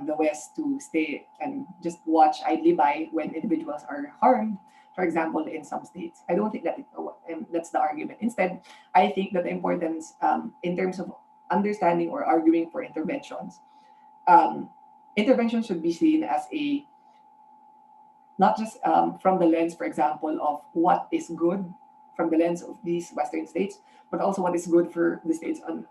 the West to stay and just watch idly by when individuals are harmed, for example, in some states? I don't think that that's the argument. Instead, I think that the importance in terms of understanding or arguing for interventions, um, intervention should be seen as a not just from the lens, for example, of what is good from the lens of these Western states, but also what is good for the states on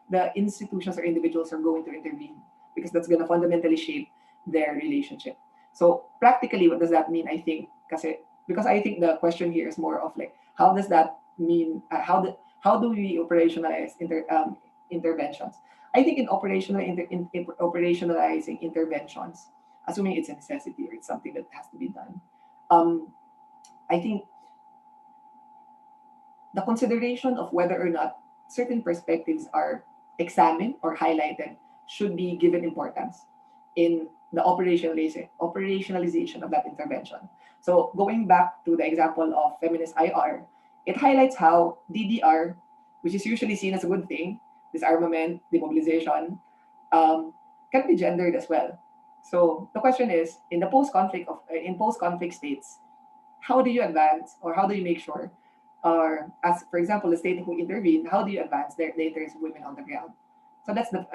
the institutions or individuals are going to intervene because that's going to fundamentally shape their relationship. So practically, what does that mean? I think because I think the question here is more of like how does that mean? How do we operationalize interventions? I think in operationalizing interventions, assuming it's a necessity or it's something that has to be done. Um, I think the consideration of whether or not certain perspectives are examined or highlighted should be given importance in the operationalization of that intervention. So going back to the example of feminist IR, it highlights how DDR, which is usually seen as a good thing, disarmament, demobilization, can be gendered as well. So the question is, in post-conflict states, how do you advance or how do you make sure, or as for example, the state who intervened, how do you advance the interests of women on the ground? So that's a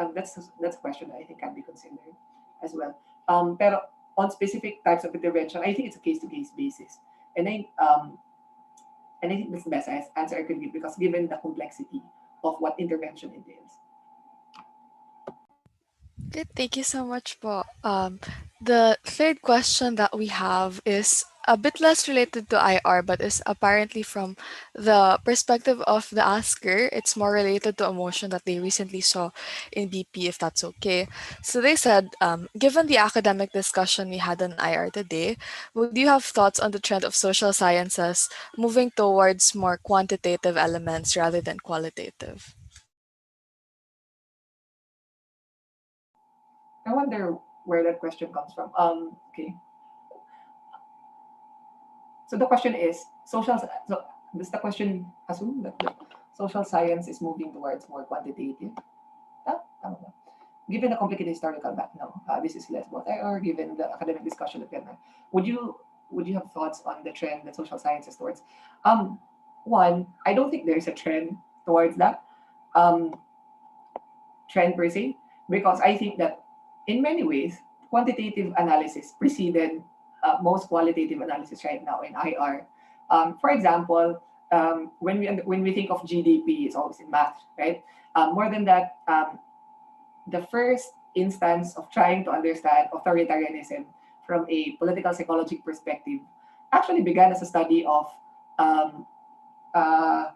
question that I think can be considered as well. Pero on specific types of intervention, I think it's a case to case basis, And and I think that's the best answer I could give because given the complexity of what intervention entails. Good, thank you so much po. The third question that we have is a bit less related to IR, but is apparently from the perspective of the asker. It's more related to a motion that they recently saw in BP, if that's okay. So they said, given the academic discussion we had on IR today, would you have thoughts on the trend of social sciences moving towards more quantitative elements rather than qualitative? I wonder where that question comes from. Okay, so the question is social. So does the question assume that the social science is moving towards more quantitative? Tama ba? Given the complicated historical background, this is less about IR. Given the academic discussion that we had, would you would you have thoughts on the trend that social science is towards? Um, One, I don't think there is a trend towards that. Um, Trend per se, because I think that in many ways, quantitative analysis preceded most qualitative analysis right now in IR. For example, when we think of GDP, it's always in math, right? More than that, the first instance of trying to understand authoritarianism from a political psychology perspective actually began as a study of um, uh,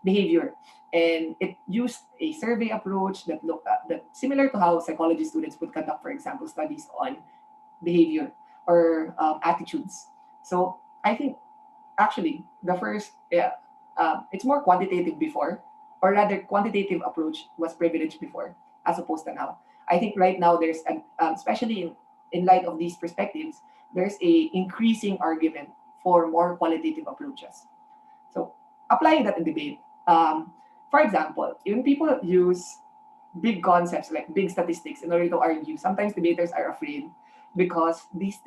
behavior. And it used a survey approach that looked at that similar to how psychology students would conduct, for example, studies on behavior or attitudes. So I think actually the first, yeah, it's more quantitative before, or rather, quantitative approach was privileged before as opposed to now. I think right now there's an, especially in light of these perspectives, there's a increasing argument for more qualitative approaches. So applying that in debate, for example, when people use big concepts like big statistics in order to argue, sometimes debaters are afraid because these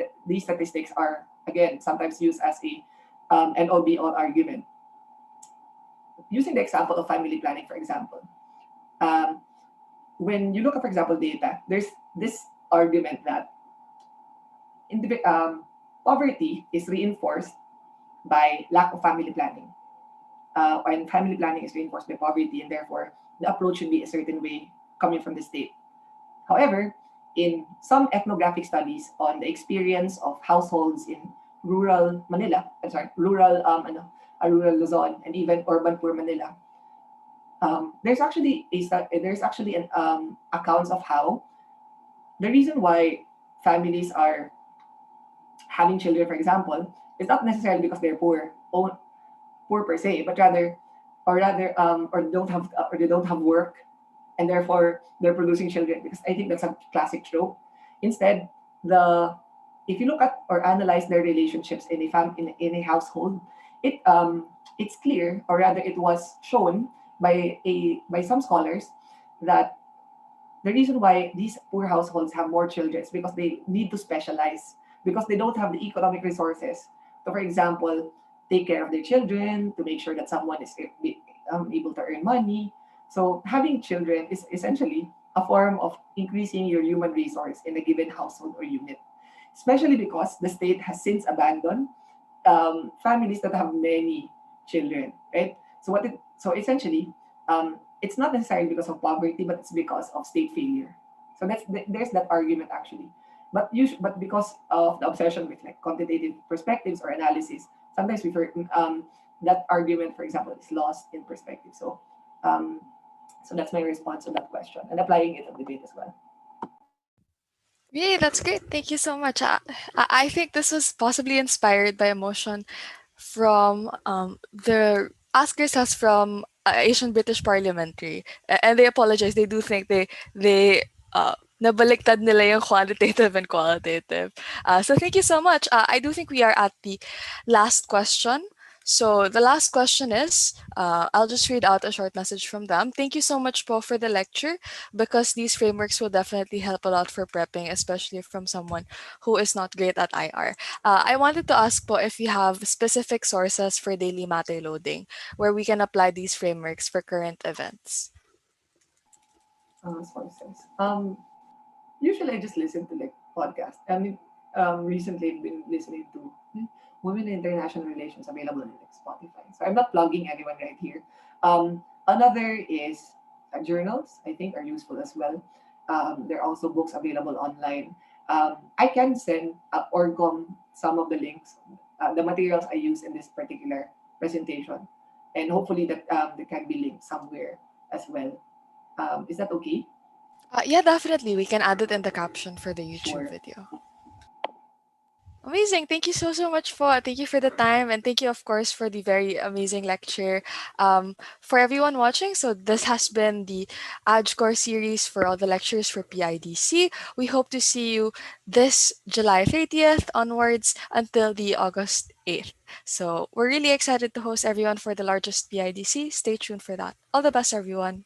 statistics are again sometimes used as a an all be all argument. Using the example of family planning, for example, um, when you look at, for example, data, there's this argument that poverty is reinforced by lack of family planning and family planning is reinforced by poverty, and therefore the approach should be a certain way coming from the state. However, in some ethnographic studies on the experience of households in rural Manila, I'm sorry, rural Luzon, and even urban poor Manila, there's actually an accounts of how the reason why families are having children, for example, is not necessarily because they're poor per se, but or they don't have work, and therefore they're producing children. Because I think that's a classic trope. Instead, the if you look at or analyze their relationships in a household, it's clear, or rather, it was shown by some scholars that the reason why these poor households have more children is because they need to specialize because they don't have the economic resources to, for example, take care of their children, to make sure that someone is able to earn money. So having children is essentially a form of increasing your human resource in a given household or unit, especially because the state has since abandoned families that have many children, right? So essentially, it's not necessarily because of poverty, but it's because of state failure. So there's that argument actually, but because of the obsession with like quantitative perspectives or analysis, sometimes that argument, for example, is lost in perspective. Um, so that's my response to that question and applying it on debate as well. Yeah, that's great. Thank you so much. I think this was possibly inspired by emotion from the askers has from Asian British Parliamentary, and they apologize. They do think they nabaliktad nila yung quantitative and qualitative. So thank you so much. I do think we are at the last question. So the last question is, I'll just read out a short message from them. Thank you so much, Po, for the lecture, because these frameworks will definitely help a lot for prepping, especially from someone who is not great at IR. I wanted to ask, Po, if you have specific sources for daily matter loading where we can apply these frameworks for current events. Sources. Usually I just listen to like podcast. I mean, recently I've been listening to Women in International Relations, available on like Spotify. So I'm not plugging anyone right here. Another is journals, I think, are useful as well. There are also books available online. I can send Orcom some of the links, the materials I use in this particular presentation, and hopefully that can be linked somewhere as well. Is that okay? Yeah, definitely. We can add it in the caption for the YouTube Sure. video. Amazing. Thank you so much for thank you for the time, and thank you of course for the very amazing lecture. For everyone watching, so this has been the Core series for all the lectures for PIDC. We hope to see you this July 30th onwards until the August 8th. So we're really excited to host everyone for the largest PIDC. Stay tuned for that. All the best, everyone.